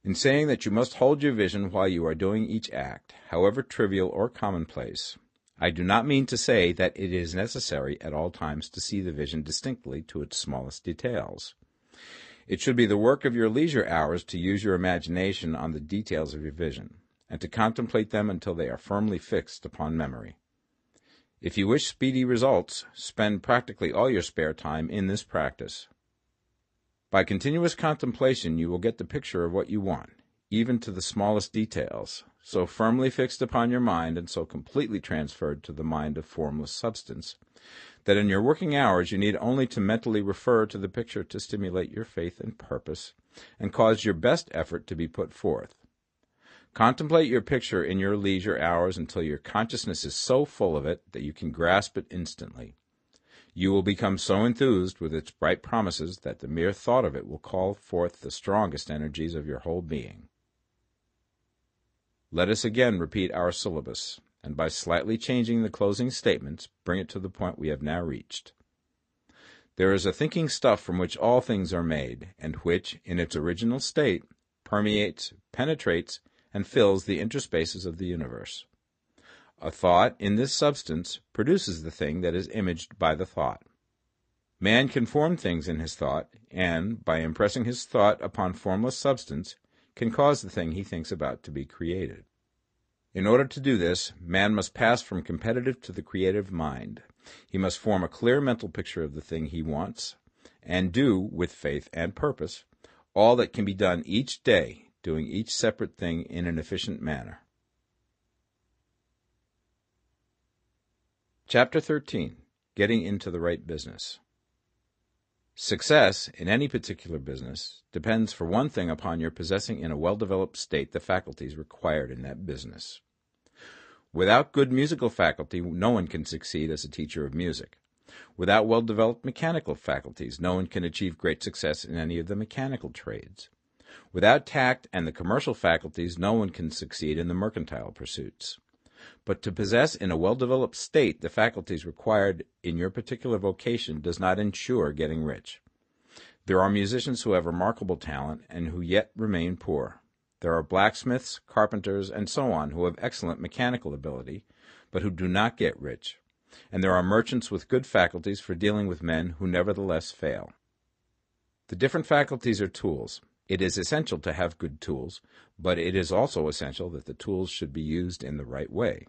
In saying that you must hold your vision while you are doing each act, however trivial or commonplace, I do not mean to say that it is necessary at all times to see the vision distinctly to its smallest details. It should be the work of your leisure hours to use your imagination on the details of your vision, and to contemplate them until they are firmly fixed upon memory. If you wish speedy results, spend practically all your spare time in this practice. By continuous contemplation you will get the picture of what you want, even to the smallest details, so firmly fixed upon your mind and so completely transferred to the mind of formless substance, that in your working hours you need only to mentally refer to the picture to stimulate your faith and purpose, and cause your best effort to be put forth. Contemplate your picture in your leisure hours until your consciousness is so full of it that you can grasp it instantly. You will become so enthused with its bright promises that the mere thought of it will call forth the strongest energies of your whole being. Let us again repeat our syllabus, and by slightly changing the closing statements, bring it to the point we have now reached. There is a thinking stuff from which all things are made, and which, in its original state, permeates, penetrates, and fills the interspaces of the universe. A thought in this substance produces the thing that is imaged by the thought. Man can form things in his thought, and, by impressing his thought upon formless substance, can cause the thing he thinks about to be created. In order to do this, man must pass from competitive to the creative mind. He must form a clear mental picture of the thing he wants, and do, with faith and purpose, all that can be done each day, doing each separate thing in an efficient manner. Chapter 13. Getting into the right business. Success in any particular business depends for one thing upon your possessing in a well-developed state the faculties required in that business. Without good musical faculty, no one can succeed as a teacher of music. Without well-developed mechanical faculties, no one can achieve great success in any of the mechanical trades. Without tact and the commercial faculties, no one can succeed in the mercantile pursuits. But to possess in a well-developed state the faculties required in your particular vocation does not ensure getting rich. There are musicians who have remarkable talent and who yet remain poor. There are blacksmiths, carpenters, and so on who have excellent mechanical ability, but who do not get rich. And there are merchants with good faculties for dealing with men who nevertheless fail. The different faculties are tools. It is essential to have good tools, but it is also essential that the tools should be used in the right way.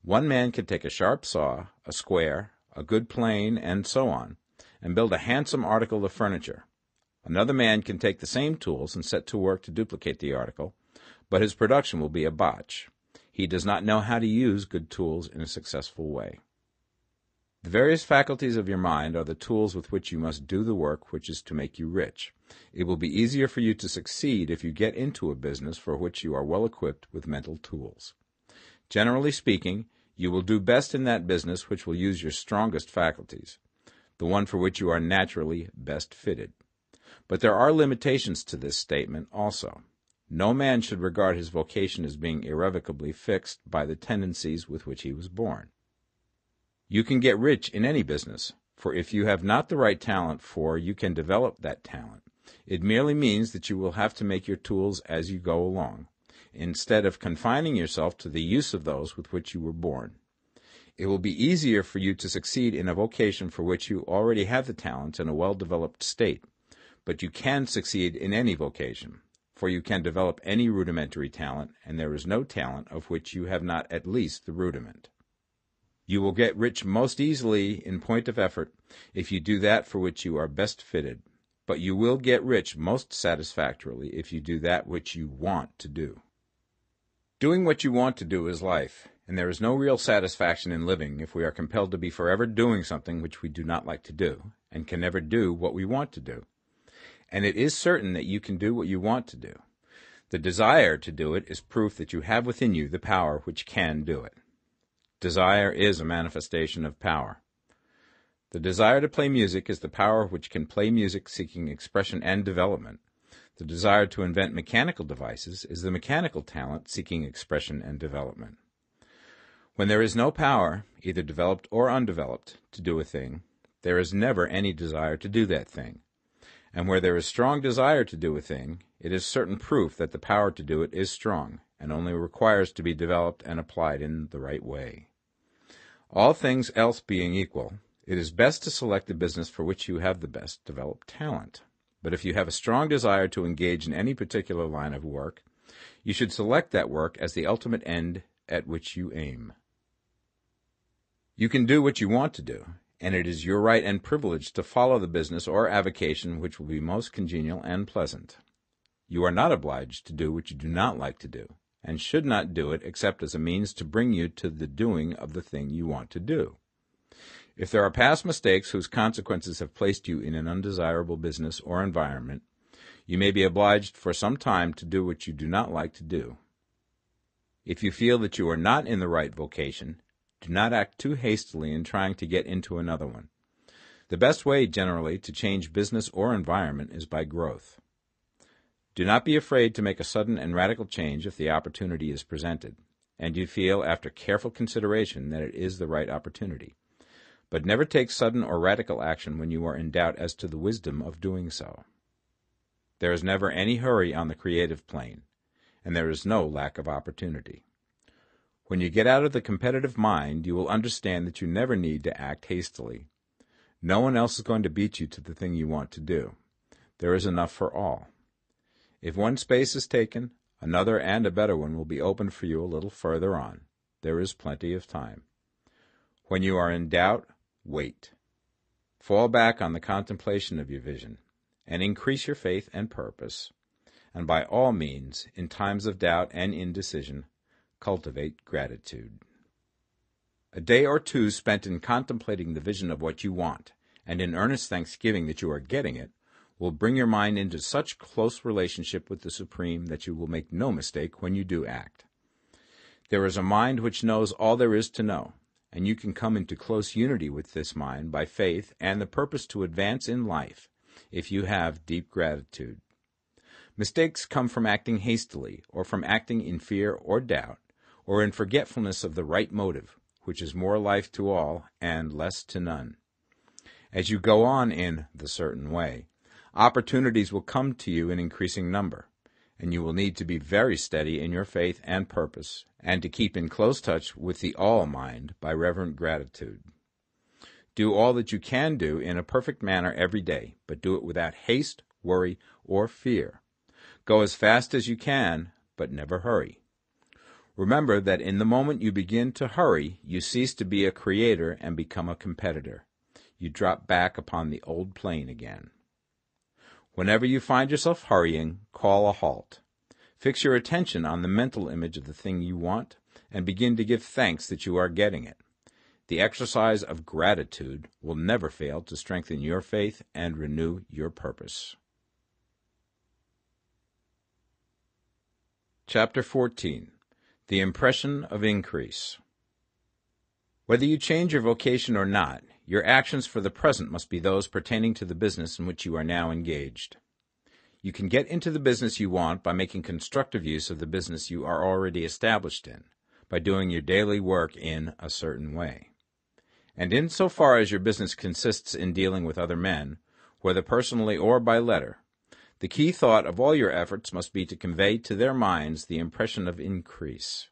One man can take a sharp saw, a square, a good plane, and so on, and build a handsome article of furniture. Another man can take the same tools and set to work to duplicate the article, but his production will be a botch. He does not know how to use good tools in a successful way. The various faculties of your mind are the tools with which you must do the work which is to make you rich. It will be easier for you to succeed if you get into a business for which you are well equipped with mental tools. Generally speaking, you will do best in that business which will use your strongest faculties, the one for which you are naturally best fitted. But there are limitations to this statement also. No man should regard his vocation as being irrevocably fixed by the tendencies with which he was born. You can get rich in any business, for if you have not the right talent you can develop that talent. It merely means that you will have to make your tools as you go along, instead of confining yourself to the use of those with which you were born. It will be easier for you to succeed in a vocation for which you already have the talents in a well-developed state, but you can succeed in any vocation, for you can develop any rudimentary talent, and there is no talent of which you have not at least the rudiment. You will get rich most easily in point of effort if you do that for which you are best fitted, but you will get rich most satisfactorily if you do that which you want to do. Doing what you want to do is life, and there is no real satisfaction in living if we are compelled to be forever doing something which we do not like to do, and can never do what we want to do. And it is certain that you can do what you want to do. The desire to do it is proof that you have within you the power which can do it. Desire is a manifestation of power. The desire to play music is the power which can play music seeking expression and development. The desire to invent mechanical devices is the mechanical talent seeking expression and development. When there is no power, either developed or undeveloped, to do a thing, there is never any desire to do that thing. And where there is strong desire to do a thing, it is certain proof that the power to do it is strong, and only requires to be developed and applied in the right way. All things else being equal, it is best to select the business for which you have the best developed talent. But if you have a strong desire to engage in any particular line of work, you should select that work as the ultimate end at which you aim. You can do what you want to do, and it is your right and privilege to follow the business or avocation which will be most congenial and pleasant. You are not obliged to do what you do not like to do, and should not do it except as a means to bring you to the doing of the thing you want to do. If there are past mistakes whose consequences have placed you in an undesirable business or environment, you may be obliged for some time to do what you do not like to do. If you feel that you are not in the right vocation, do not act too hastily in trying to get into another one. The best way, generally, to change business or environment is by growth. Do not be afraid to make a sudden and radical change if the opportunity is presented, and you feel after careful consideration that it is the right opportunity. But never take sudden or radical action when you are in doubt as to the wisdom of doing so. There is never any hurry on the creative plane, and there is no lack of opportunity. When you get out of the competitive mind, you will understand that you never need to act hastily. No one else is going to beat you to the thing you want to do. There is enough for all. If one space is taken, another and a better one will be opened for you a little further on. There is plenty of time. When you are in doubt, wait. Fall back on the contemplation of your vision, and increase your faith and purpose. And by all means, in times of doubt and indecision, cultivate gratitude. A day or two spent in contemplating the vision of what you want, and in earnest thanksgiving that you are getting it, will bring your mind into such close relationship with the Supreme that you will make no mistake when you do act. There is a mind which knows all there is to know, and you can come into close unity with this mind by faith and the purpose to advance in life, if you have deep gratitude. Mistakes come from acting hastily, or from acting in fear or doubt, or in forgetfulness of the right motive, which is more life to all and less to none. As you go on in the certain way, opportunities will come to you in increasing number, and you will need to be very steady in your faith and purpose, and to keep in close touch with the all-mind by reverent gratitude. Do all that you can do in a perfect manner every day, but do it without haste, worry, or fear. Go as fast as you can, but never hurry. Remember that in the moment you begin to hurry, you cease to be a creator and become a competitor. You drop back upon the old plane again. Whenever you find yourself hurrying, call a halt. Fix your attention on the mental image of the thing you want, and begin to give thanks that you are getting it. The exercise of gratitude will never fail to strengthen your faith and renew your purpose. Chapter 14. The Impression of Increase. Whether you change your vocation or not, your actions for the present must be those pertaining to the business in which you are now engaged. You can get into the business you want by making constructive use of the business you are already established in, by doing your daily work in a certain way. And in so far as your business consists in dealing with other men, whether personally or by letter, the key thought of all your efforts must be to convey to their minds the impression of increase.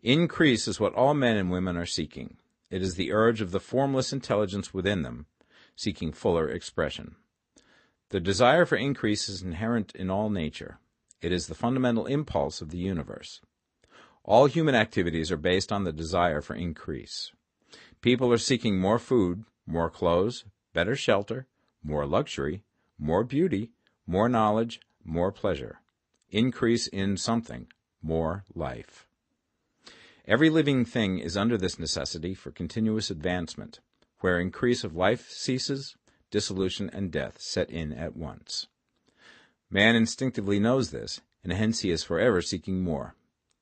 Increase is what all men and women are seeking. It is the urge of the formless intelligence within them, seeking fuller expression. The desire for increase is inherent in all nature. It is the fundamental impulse of the universe. All human activities are based on the desire for increase. People are seeking more food, more clothes, better shelter, more luxury, more beauty, more knowledge, more pleasure. Increase in something, more life. Every living thing is under this necessity for continuous advancement. Where increase of life ceases, dissolution and death set in at once. Man instinctively knows this, and hence he is forever seeking more.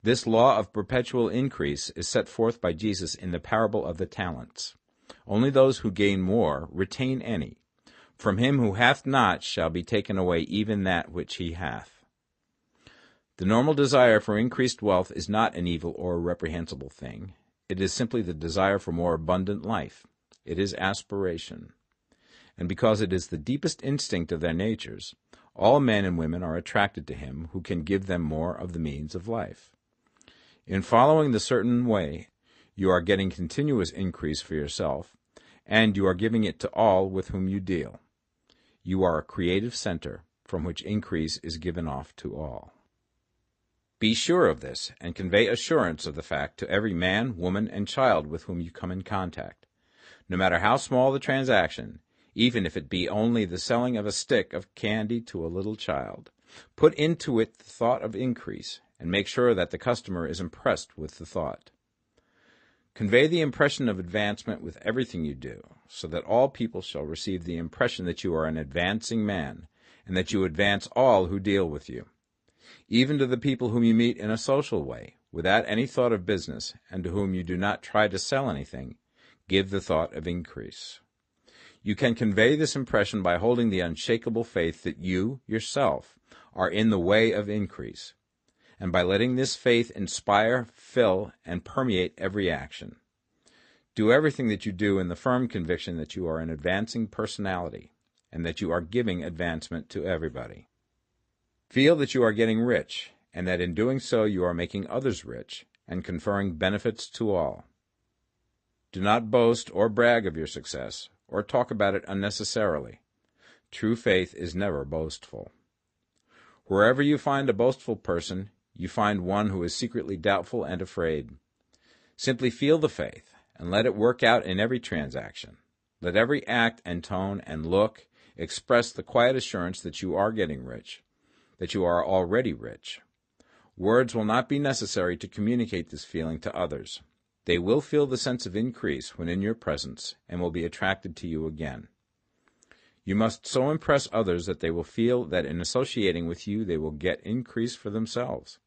This law of perpetual increase is set forth by Jesus in the parable of the talents. Only those who gain more retain any. From him who hath not shall be taken away even that which he hath. The normal desire for increased wealth is not an evil or a reprehensible thing. It is simply the desire for more abundant life. It is aspiration. And because it is the deepest instinct of their natures, all men and women are attracted to him who can give them more of the means of life. In following the certain way, you are getting continuous increase for yourself, and you are giving it to all with whom you deal. You are a creative center from which increase is given off to all. Be sure of this, and convey assurance of the fact to every man, woman, and child with whom you come in contact. No matter how small the transaction, even if it be only the selling of a stick of candy to a little child, put into it the thought of increase, and make sure that the customer is impressed with the thought. Convey the impression of advancement with everything you do, so that all people shall receive the impression that you are an advancing man, and that you advance all who deal with you. Even to the people whom you meet in a social way, without any thought of business, and to whom you do not try to sell anything, give the thought of increase. You can convey this impression by holding the unshakable faith that you, yourself, are in the way of increase, and by letting this faith inspire, fill, and permeate every action. Do everything that you do in the firm conviction that you are an advancing personality, and that you are giving advancement to everybody. Feel that you are getting rich, and that in doing so you are making others rich, and conferring benefits to all. Do not boast or brag of your success, or talk about it unnecessarily. True faith is never boastful. Wherever you find a boastful person, you find one who is secretly doubtful and afraid. Simply feel the faith, and let it work out in every transaction. Let every act and tone and look express the quiet assurance that you are getting rich, that you are already rich. Words will not be necessary to communicate this feeling to others. They will feel the sense of increase when in your presence and will be attracted to you again. You must so impress others that they will feel that in associating with you they will get increase for themselves.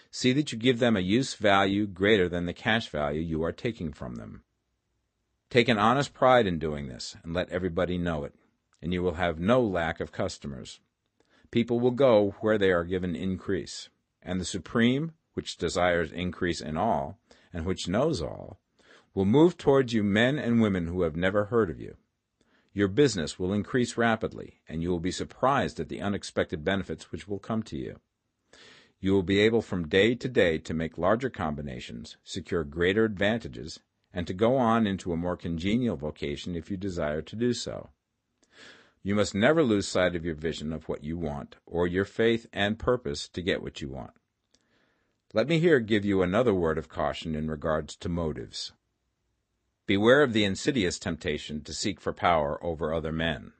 See that you give them a use value greater than the cash value you are taking from them. Take an honest pride in doing this, and let everybody know it, and you will have no lack of customers. People will go where they are given increase, and the Supreme, which desires increase in all, and which knows all, will move towards you men and women who have never heard of you. Your business will increase rapidly, and you will be surprised at the unexpected benefits which will come to you. You will be able from day to day to make larger combinations, secure greater advantages, and to go on into a more congenial vocation if you desire to do so. You must never lose sight of your vision of what you want, or your faith and purpose to get what you want. Let me here give you another word of caution in regards to motives. Beware of the insidious temptation to seek for power over other men.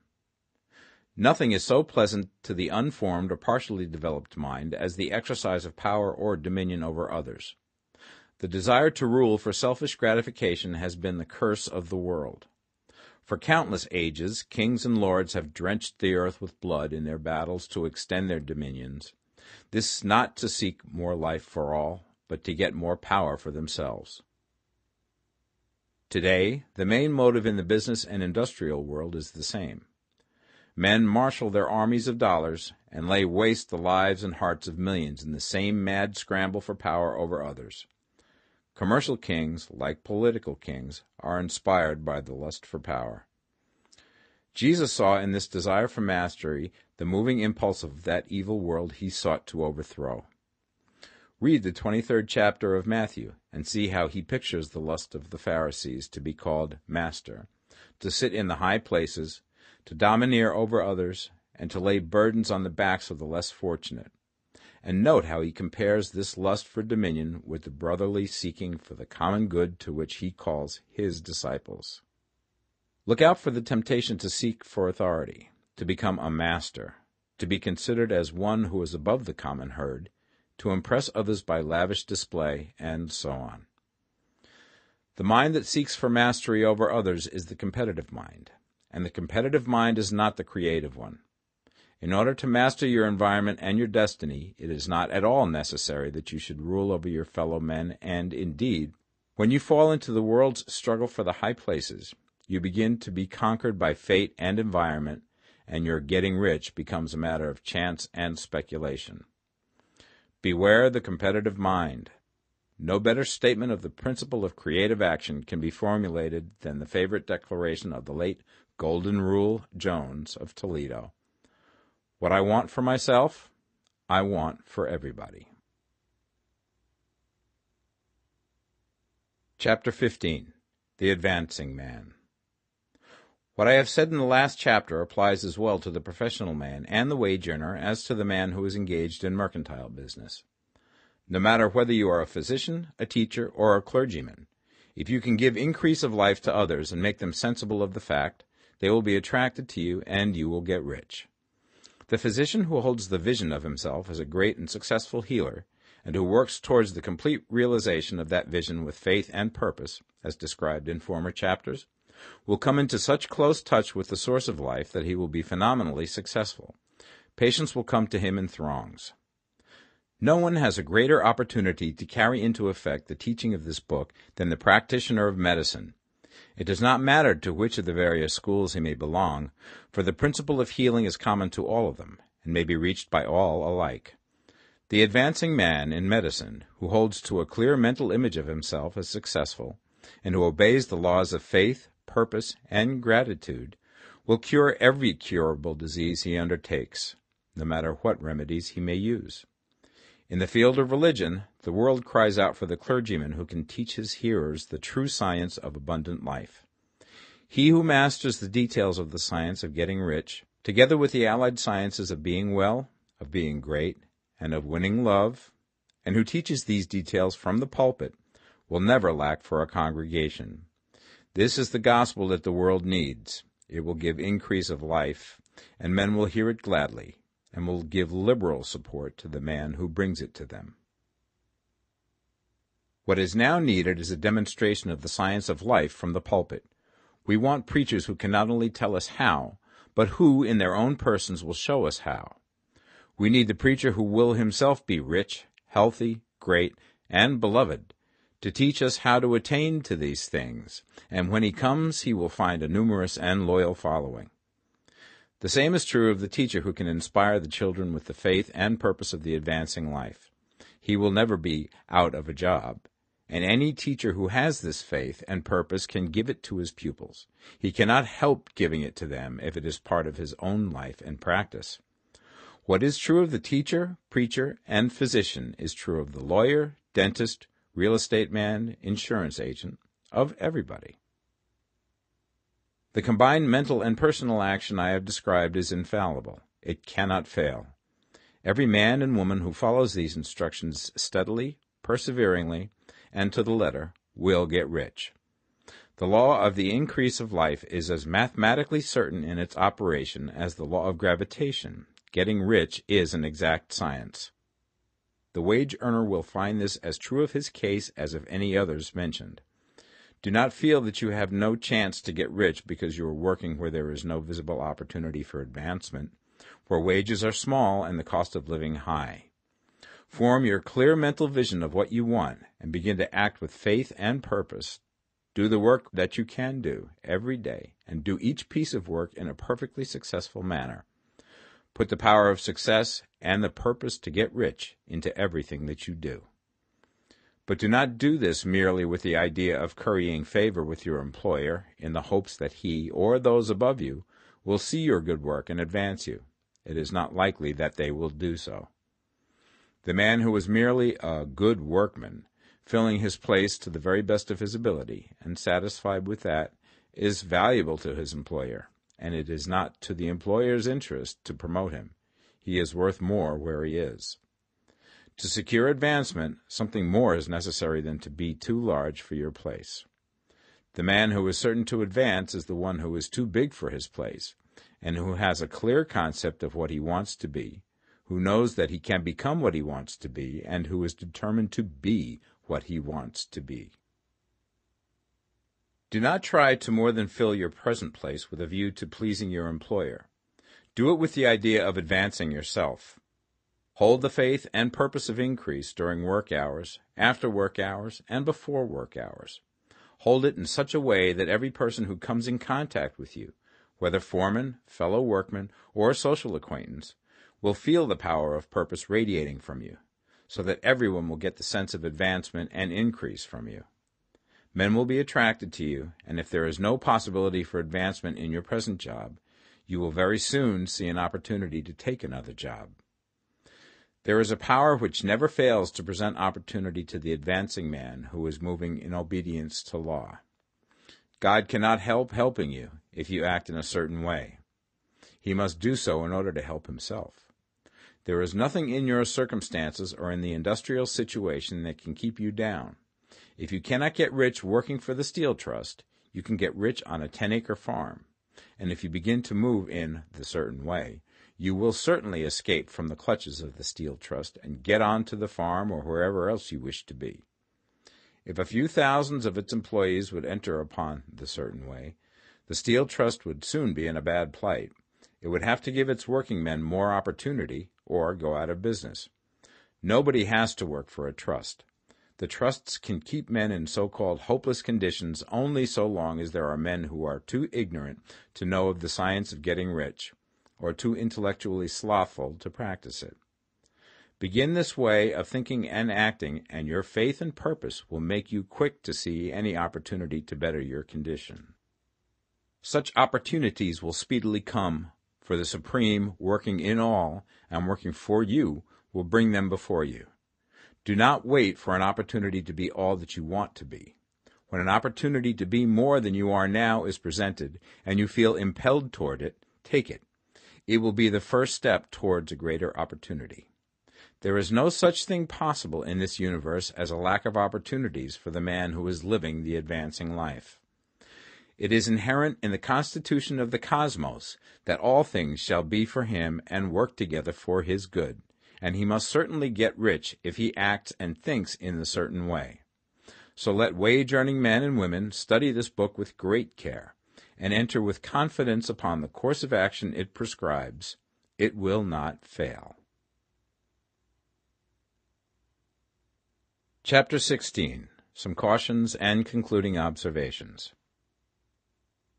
Nothing is so pleasant to the unformed or partially developed mind as the exercise of power or dominion over others. The desire to rule for selfish gratification has been the curse of the world. For countless ages, kings and lords have drenched the earth with blood in their battles to extend their dominions, this not to seek more life for all, but to get more power for themselves. Today, the main motive in the business and industrial world is the same. Men marshal their armies of dollars and lay waste the lives and hearts of millions in the same mad scramble for power over others. Commercial kings, like political kings, are inspired by the lust for power. Jesus saw in this desire for mastery the moving impulse of that evil world he sought to overthrow. Read the 23rd chapter of Matthew and see how he pictures the lust of the Pharisees to be called master, to sit in the high places, to domineer over others, and to lay burdens on the backs of the less fortunate. And note how he compares this lust for dominion with the brotherly seeking for the common good to which he calls his disciples. Look out for the temptation to seek for authority, to become a master, to be considered as one who is above the common herd, to impress others by lavish display, and so on. The mind that seeks for mastery over others is the competitive mind, and the competitive mind is not the creative one. In order to master your environment and your destiny, it is not at all necessary that you should rule over your fellow men, and indeed, when you fall into the world's struggle for the high places, you begin to be conquered by fate and environment, and your getting rich becomes a matter of chance and speculation. Beware the competitive mind. No better statement of the principle of creative action can be formulated than the favorite declaration of the late Golden Rule Jones of Toledo. What I want for myself, I want for everybody. Chapter 15. The Advancing Man. What I have said in the last chapter applies as well to the professional man and the wage earner as to the man who is engaged in mercantile business. No matter whether you are a physician, a teacher, or a clergyman, if you can give increase of life to others and make them sensible of the fact, they will be attracted to you and you will get rich. The physician who holds the vision of himself as a great and successful healer, and who works towards the complete realization of that vision with faith and purpose, as described in former chapters, will come into such close touch with the source of life that he will be phenomenally successful. Patients will come to him in throngs. No one has a greater opportunity to carry into effect the teaching of this book than the practitioner of medicine. It does not matter to which of the various schools he may belong, for the principle of healing is common to all of them, and may be reached by all alike. The advancing man in medicine, who holds to a clear mental image of himself as successful, and who obeys the laws of faith, purpose, and gratitude, will cure every curable disease he undertakes, no matter what remedies he may use. In the field of religion, the world cries out for the clergyman who can teach his hearers the true science of abundant life. He who masters the details of the science of getting rich, together with the allied sciences of being well, of being great, and of winning love, and who teaches these details from the pulpit, will never lack for a congregation. This is the gospel that the world needs. It will give increase of life, and men will hear it gladly, and will give liberal support to the man who brings it to them. What is now needed is a demonstration of the science of life from the pulpit. We want preachers who can not only tell us how, but who, in their own persons, will show us how. We need the preacher who will himself be rich, healthy, great, and beloved, to teach us how to attain to these things, and when he comes he will find a numerous and loyal following. The same is true of the teacher who can inspire the children with the faith and purpose of the advancing life. He will never be out of a job, and any teacher who has this faith and purpose can give it to his pupils. He cannot help giving it to them if it is part of his own life and practice. What is true of the teacher, preacher, and physician is true of the lawyer, dentist, real estate man, insurance agent, of everybody. The combined mental and personal action I have described is infallible. It cannot fail. Every man and woman who follows these instructions steadily, perseveringly, and to the letter will get rich. The law of the increase of life is as mathematically certain in its operation as the law of gravitation. Getting rich is an exact science. The wage earner will find this as true of his case as of any others mentioned. Do not feel that you have no chance to get rich because you are working where there is no visible opportunity for advancement, where wages are small and the cost of living high. Form your clear mental vision of what you want and begin to act with faith and purpose. Do the work that you can do every day and do each piece of work in a perfectly successful manner. Put the power of success and the purpose to get rich into everything that you do. But do not do this merely with the idea of currying favor with your employer in the hopes that he or those above you will see your good work and advance you. It is not likely that they will do so. The man who is merely a good workman, filling his place to the very best of his ability, and satisfied with that, is valuable to his employer, and it is not to the employer's interest to promote him. He is worth more where he is. To secure advancement, something more is necessary than to be too large for your place. The man who is certain to advance is the one who is too big for his place, and who has a clear concept of what he wants to be, who knows that he can become what he wants to be, and who is determined to be what he wants to be. Do not try to more than fill your present place with a view to pleasing your employer. Do it with the idea of advancing yourself. Hold the faith and purpose of increase during work hours, after work hours, and before work hours. Hold it in such a way that every person who comes in contact with you, whether foreman, fellow workman, or social acquaintance, will feel the power of purpose radiating from you, so that everyone will get the sense of advancement and increase from you. Men will be attracted to you, and if there is no possibility for advancement in your present job, you will very soon see an opportunity to take another job. There is a power which never fails to present opportunity to the advancing man who is moving in obedience to law. God cannot help helping you if you act in a certain way. He must do so in order to help himself. There is nothing in your circumstances or in the industrial situation that can keep you down. If you cannot get rich working for the Steel Trust, you can get rich on a 10-acre farm. And if you begin to move in the certain way, you will certainly escape from the clutches of the Steel Trust and get on to the farm or wherever else you wish to be. If a few thousands of its employees would enter upon the certain way, the Steel Trust would soon be in a bad plight. It would have to give its working men more opportunity or go out of business. Nobody has to work for a trust. The trusts can keep men in so-called hopeless conditions only so long as there are men who are too ignorant to know of the science of getting rich, or too intellectually slothful to practice it. Begin this way of thinking and acting, and your faith and purpose will make you quick to see any opportunity to better your condition. Such opportunities will speedily come, for the Supreme, working in all and working for you, will bring them before you. Do not wait for an opportunity to be all that you want to be. When an opportunity to be more than you are now is presented, and you feel impelled toward it, take it. It will be the first step towards a greater opportunity. There is no such thing possible in this universe as a lack of opportunities for the man who is living the advancing life. It is inherent in the constitution of the cosmos that all things shall be for him and work together for his good, and he must certainly get rich if he acts and thinks in the certain way. So let wage-earning men and women study this book with great care, and enter with confidence upon the course of action it prescribes. It will not fail. Chapter 16. Some Cautions and Concluding Observations.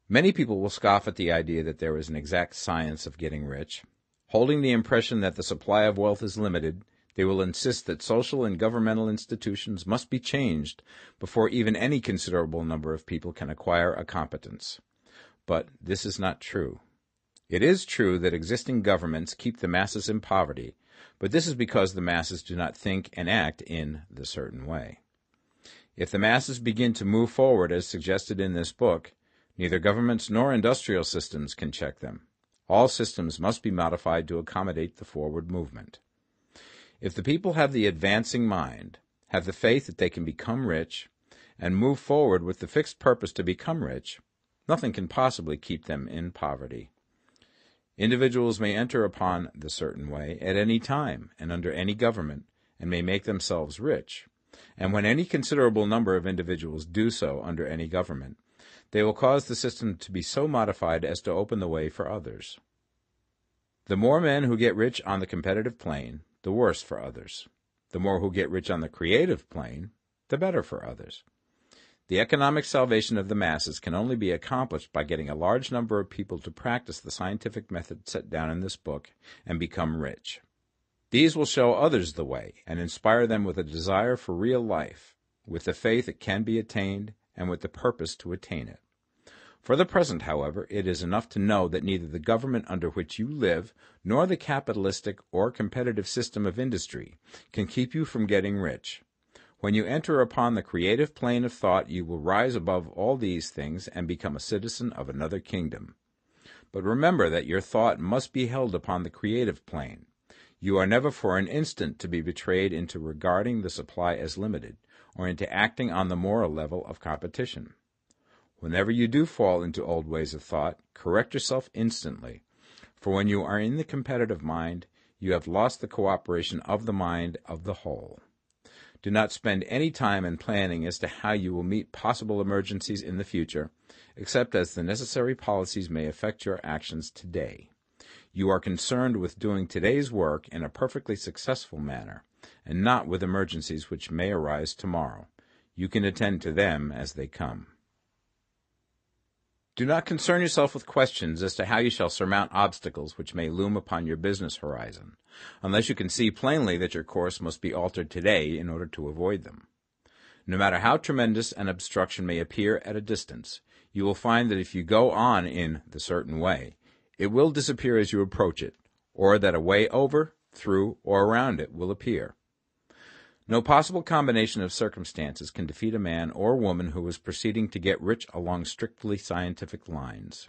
Many people will scoff at the idea that there is an exact science of getting rich. Holding the impression that the supply of wealth is limited, they will insist that social and governmental institutions must be changed before even any considerable number of people can acquire a competence. But this is not true. It is true that existing governments keep the masses in poverty, but this is because the masses do not think and act in the certain way. If the masses begin to move forward as suggested in this book, neither governments nor industrial systems can check them. All systems must be modified to accommodate the forward movement. If the people have the advancing mind, have the faith that they can become rich, and move forward with the fixed purpose to become rich, nothing can possibly keep them in poverty. Individuals may enter upon the certain way at any time and under any government, and may make themselves rich. And when any considerable number of individuals do so under any government, they will cause the system to be so modified as to open the way for others. The more men who get rich on the competitive plane, the worse for others. The more who get rich on the creative plane, the better for others. The economic salvation of the masses can only be accomplished by getting a large number of people to practice the scientific method set down in this book and become rich. These will show others the way and inspire them with a desire for real life, with the faith it can be attained, and with the purpose to attain it. For the present, however, it is enough to know that neither the government under which you live nor the capitalistic or competitive system of industry can keep you from getting rich. When you enter upon the creative plane of thought, you will rise above all these things and become a citizen of another kingdom. But remember that your thought must be held upon the creative plane. You are never for an instant to be betrayed into regarding the supply as limited, or into acting on the moral level of competition. Whenever you do fall into old ways of thought, correct yourself instantly, for when you are in the competitive mind, you have lost the cooperation of the mind of the whole. Do not spend any time in planning as to how you will meet possible emergencies in the future, except as the necessary policies may affect your actions today. You are concerned with doing today's work in a perfectly successful manner, and not with emergencies which may arise tomorrow. You can attend to them as they come. Do not concern yourself with questions as to how you shall surmount obstacles which may loom upon your business horizon, unless you can see plainly that your course must be altered today in order to avoid them. No matter how tremendous an obstruction may appear at a distance, you will find that if you go on in the certain way, it will disappear as you approach it, or that a way over, through, or around it will appear. No possible combination of circumstances can defeat a man or woman who is proceeding to get rich along strictly scientific lines.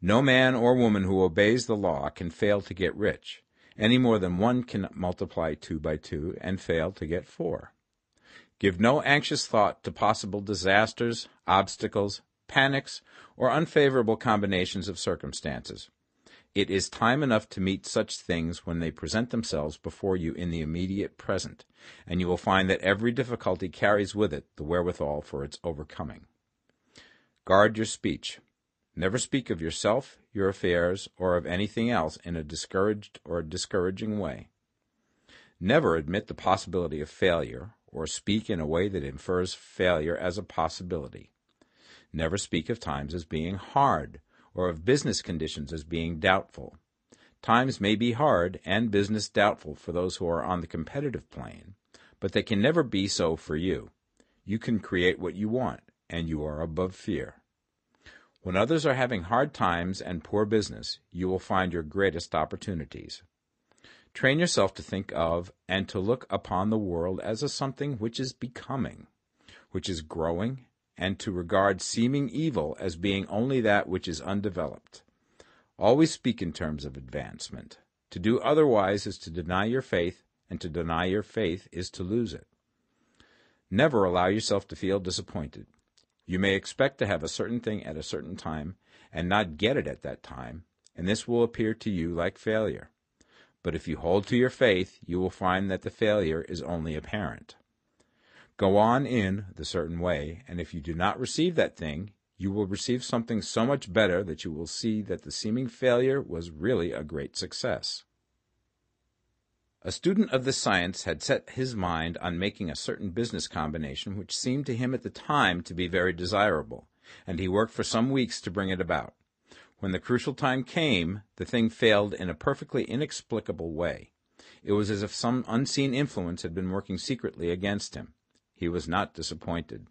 No man or woman who obeys the law can fail to get rich, any more than one can multiply 2 by 2 and fail to get 4. Give no anxious thought to possible disasters, obstacles, panics, or unfavorable combinations of circumstances. It is time enough to meet such things when they present themselves before you in the immediate present, and you will find that every difficulty carries with it the wherewithal for its overcoming. Guard your speech. Never speak of yourself, your affairs, or of anything else in a discouraged or discouraging way. Never admit the possibility of failure, or speak in a way that infers failure as a possibility. Never speak of times as being hard, or of business conditions as being doubtful. Times may be hard and business doubtful for those who are on the competitive plane, but they can never be so for you. You can create what you want, and you are above fear. When others are having hard times and poor business, you will find your greatest opportunities. Train yourself to think of and to look upon the world as a something which is becoming, which is growing, and to regard seeming evil as being only that which is undeveloped. Always speak in terms of advancement. To do otherwise is to deny your faith, and to deny your faith is to lose it. Never allow yourself to feel disappointed. You may expect to have a certain thing at a certain time and not get it at that time, and this will appear to you like failure. But if you hold to your faith, you will find that the failure is only apparent. Go on in the certain way, and if you do not receive that thing, you will receive something so much better that you will see that the seeming failure was really a great success. A student of this science had set his mind on making a certain business combination which seemed to him at the time to be very desirable, and he worked for some weeks to bring it about. When the crucial time came, the thing failed in a perfectly inexplicable way. It was as if some unseen influence had been working secretly against him. He was not disappointed.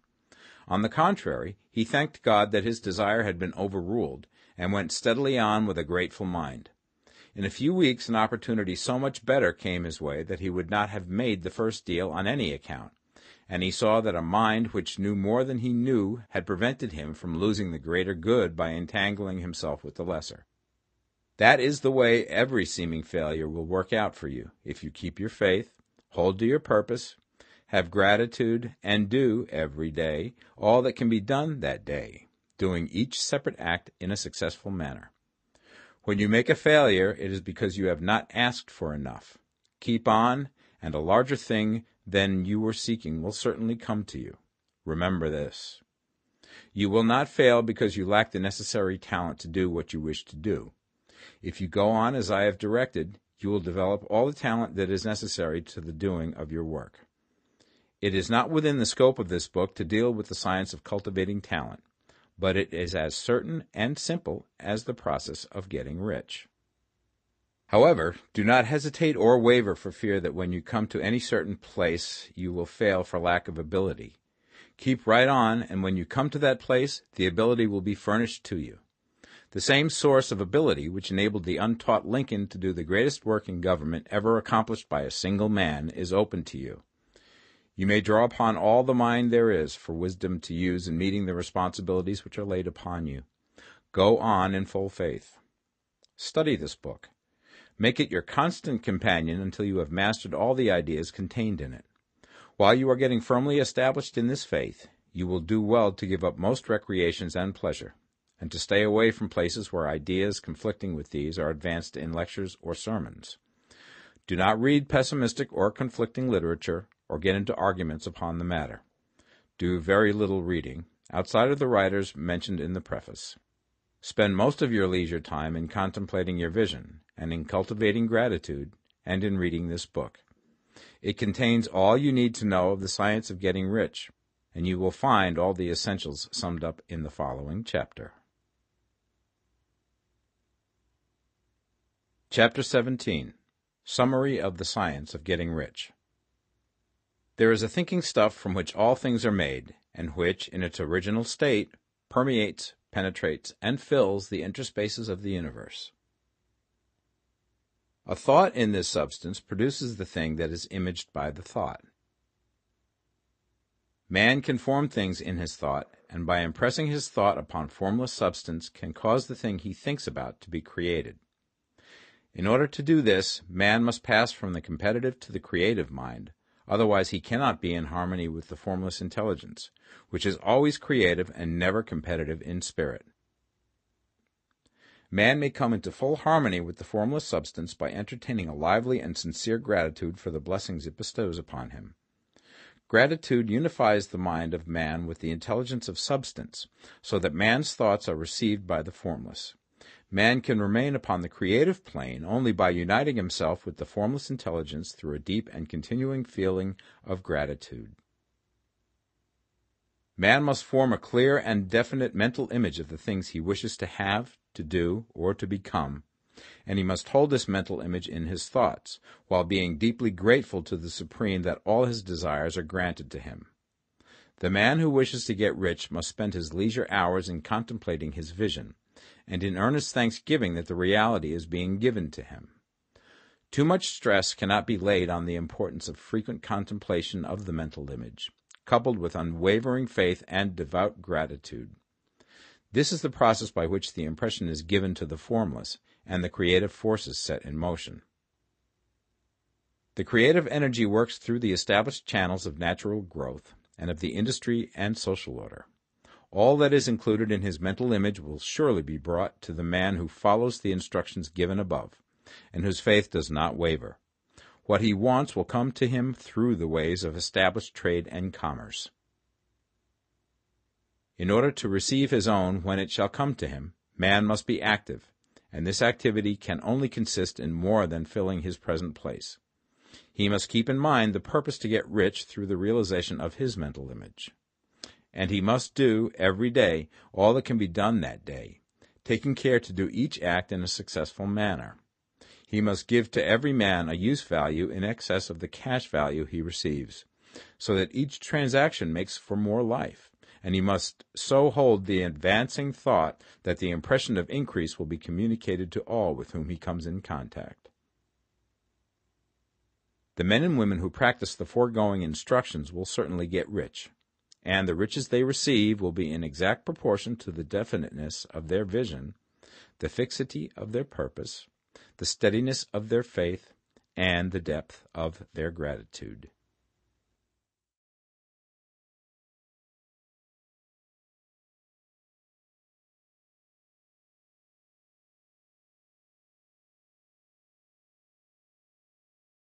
On the contrary, he thanked God that his desire had been overruled, and went steadily on with a grateful mind. In a few weeks an opportunity so much better came his way that he would not have made the first deal on any account, and he saw that a mind which knew more than he knew had prevented him from losing the greater good by entangling himself with the lesser. That is the way every seeming failure will work out for you, if you keep your faith, hold to your purpose, have gratitude, and do, every day, all that can be done that day, doing each separate act in a successful manner. When you make a failure, it is because you have not asked for enough. Keep on, and a larger thing than you were seeking will certainly come to you. Remember this. You will not fail because you lack the necessary talent to do what you wish to do. If you go on as I have directed, you will develop all the talent that is necessary to the doing of your work. It is not within the scope of this book to deal with the science of cultivating talent, but it is as certain and simple as the process of getting rich. However, do not hesitate or waver for fear that when you come to any certain place you will fail for lack of ability. Keep right on, and when you come to that place, the ability will be furnished to you. The same source of ability which enabled the untaught Lincoln to do the greatest work in government ever accomplished by a single man is open to you. You may draw upon all the mind there is for wisdom to use in meeting the responsibilities which are laid upon you. Go on in full faith. Study this book. Make it your constant companion until you have mastered all the ideas contained in it. While you are getting firmly established in this faith, you will do well to give up most recreations and pleasure, and to stay away from places where ideas conflicting with these are advanced in lectures or sermons. Do not read pessimistic or conflicting literature, or get into arguments upon the matter. Do very little reading, outside of the writers mentioned in the preface. Spend most of your leisure time in contemplating your vision, and in cultivating gratitude, and in reading this book. It contains all you need to know of the science of getting rich, and you will find all the essentials summed up in the following chapter. Chapter 17. Summary of the Science of Getting Rich. There is a thinking stuff from which all things are made, and which, in its original state, permeates, penetrates, and fills the interspaces of the universe. A thought in this substance produces the thing that is imaged by the thought. Man can form things in his thought, and by impressing his thought upon formless substance can cause the thing he thinks about to be created. In order to do this, man must pass from the competitive to the creative mind, otherwise he cannot be in harmony with the formless intelligence, which is always creative and never competitive in spirit. Man may come into full harmony with the formless substance by entertaining a lively and sincere gratitude for the blessings it bestows upon him. Gratitude unifies the mind of man with the intelligence of substance, so that man's thoughts are received by the formless. Man can remain upon the creative plane only by uniting himself with the formless intelligence through a deep and continuing feeling of gratitude. Man must form a clear and definite mental image of the things he wishes to have, to do, or to become, and he must hold this mental image in his thoughts, while being deeply grateful to the Supreme that all his desires are granted to him. The man who wishes to get rich must spend his leisure hours in contemplating his vision, and in earnest thanksgiving that the reality is being given to him. Too much stress cannot be laid on the importance of frequent contemplation of the mental image, coupled with unwavering faith and devout gratitude. This is the process by which the impression is given to the formless, and the creative forces set in motion. The creative energy works through the established channels of natural growth, and of the industry and social order. All that is included in his mental image will surely be brought to the man who follows the instructions given above, and whose faith does not waver. What he wants will come to him through the ways of established trade and commerce. In order to receive his own when it shall come to him, man must be active, and this activity can only consist in more than filling his present place. He must keep in mind the purpose to get rich through the realization of his mental image. And he must do, every day, all that can be done that day, taking care to do each act in a successful manner. He must give to every man a use value in excess of the cash value he receives, so that each transaction makes for more life, and he must so hold the advancing thought that the impression of increase will be communicated to all with whom he comes in contact. The men and women who practice the foregoing instructions will certainly get rich, and the riches they receive will be in exact proportion to the definiteness of their vision, the fixity of their purpose, the steadiness of their faith, and the depth of their gratitude.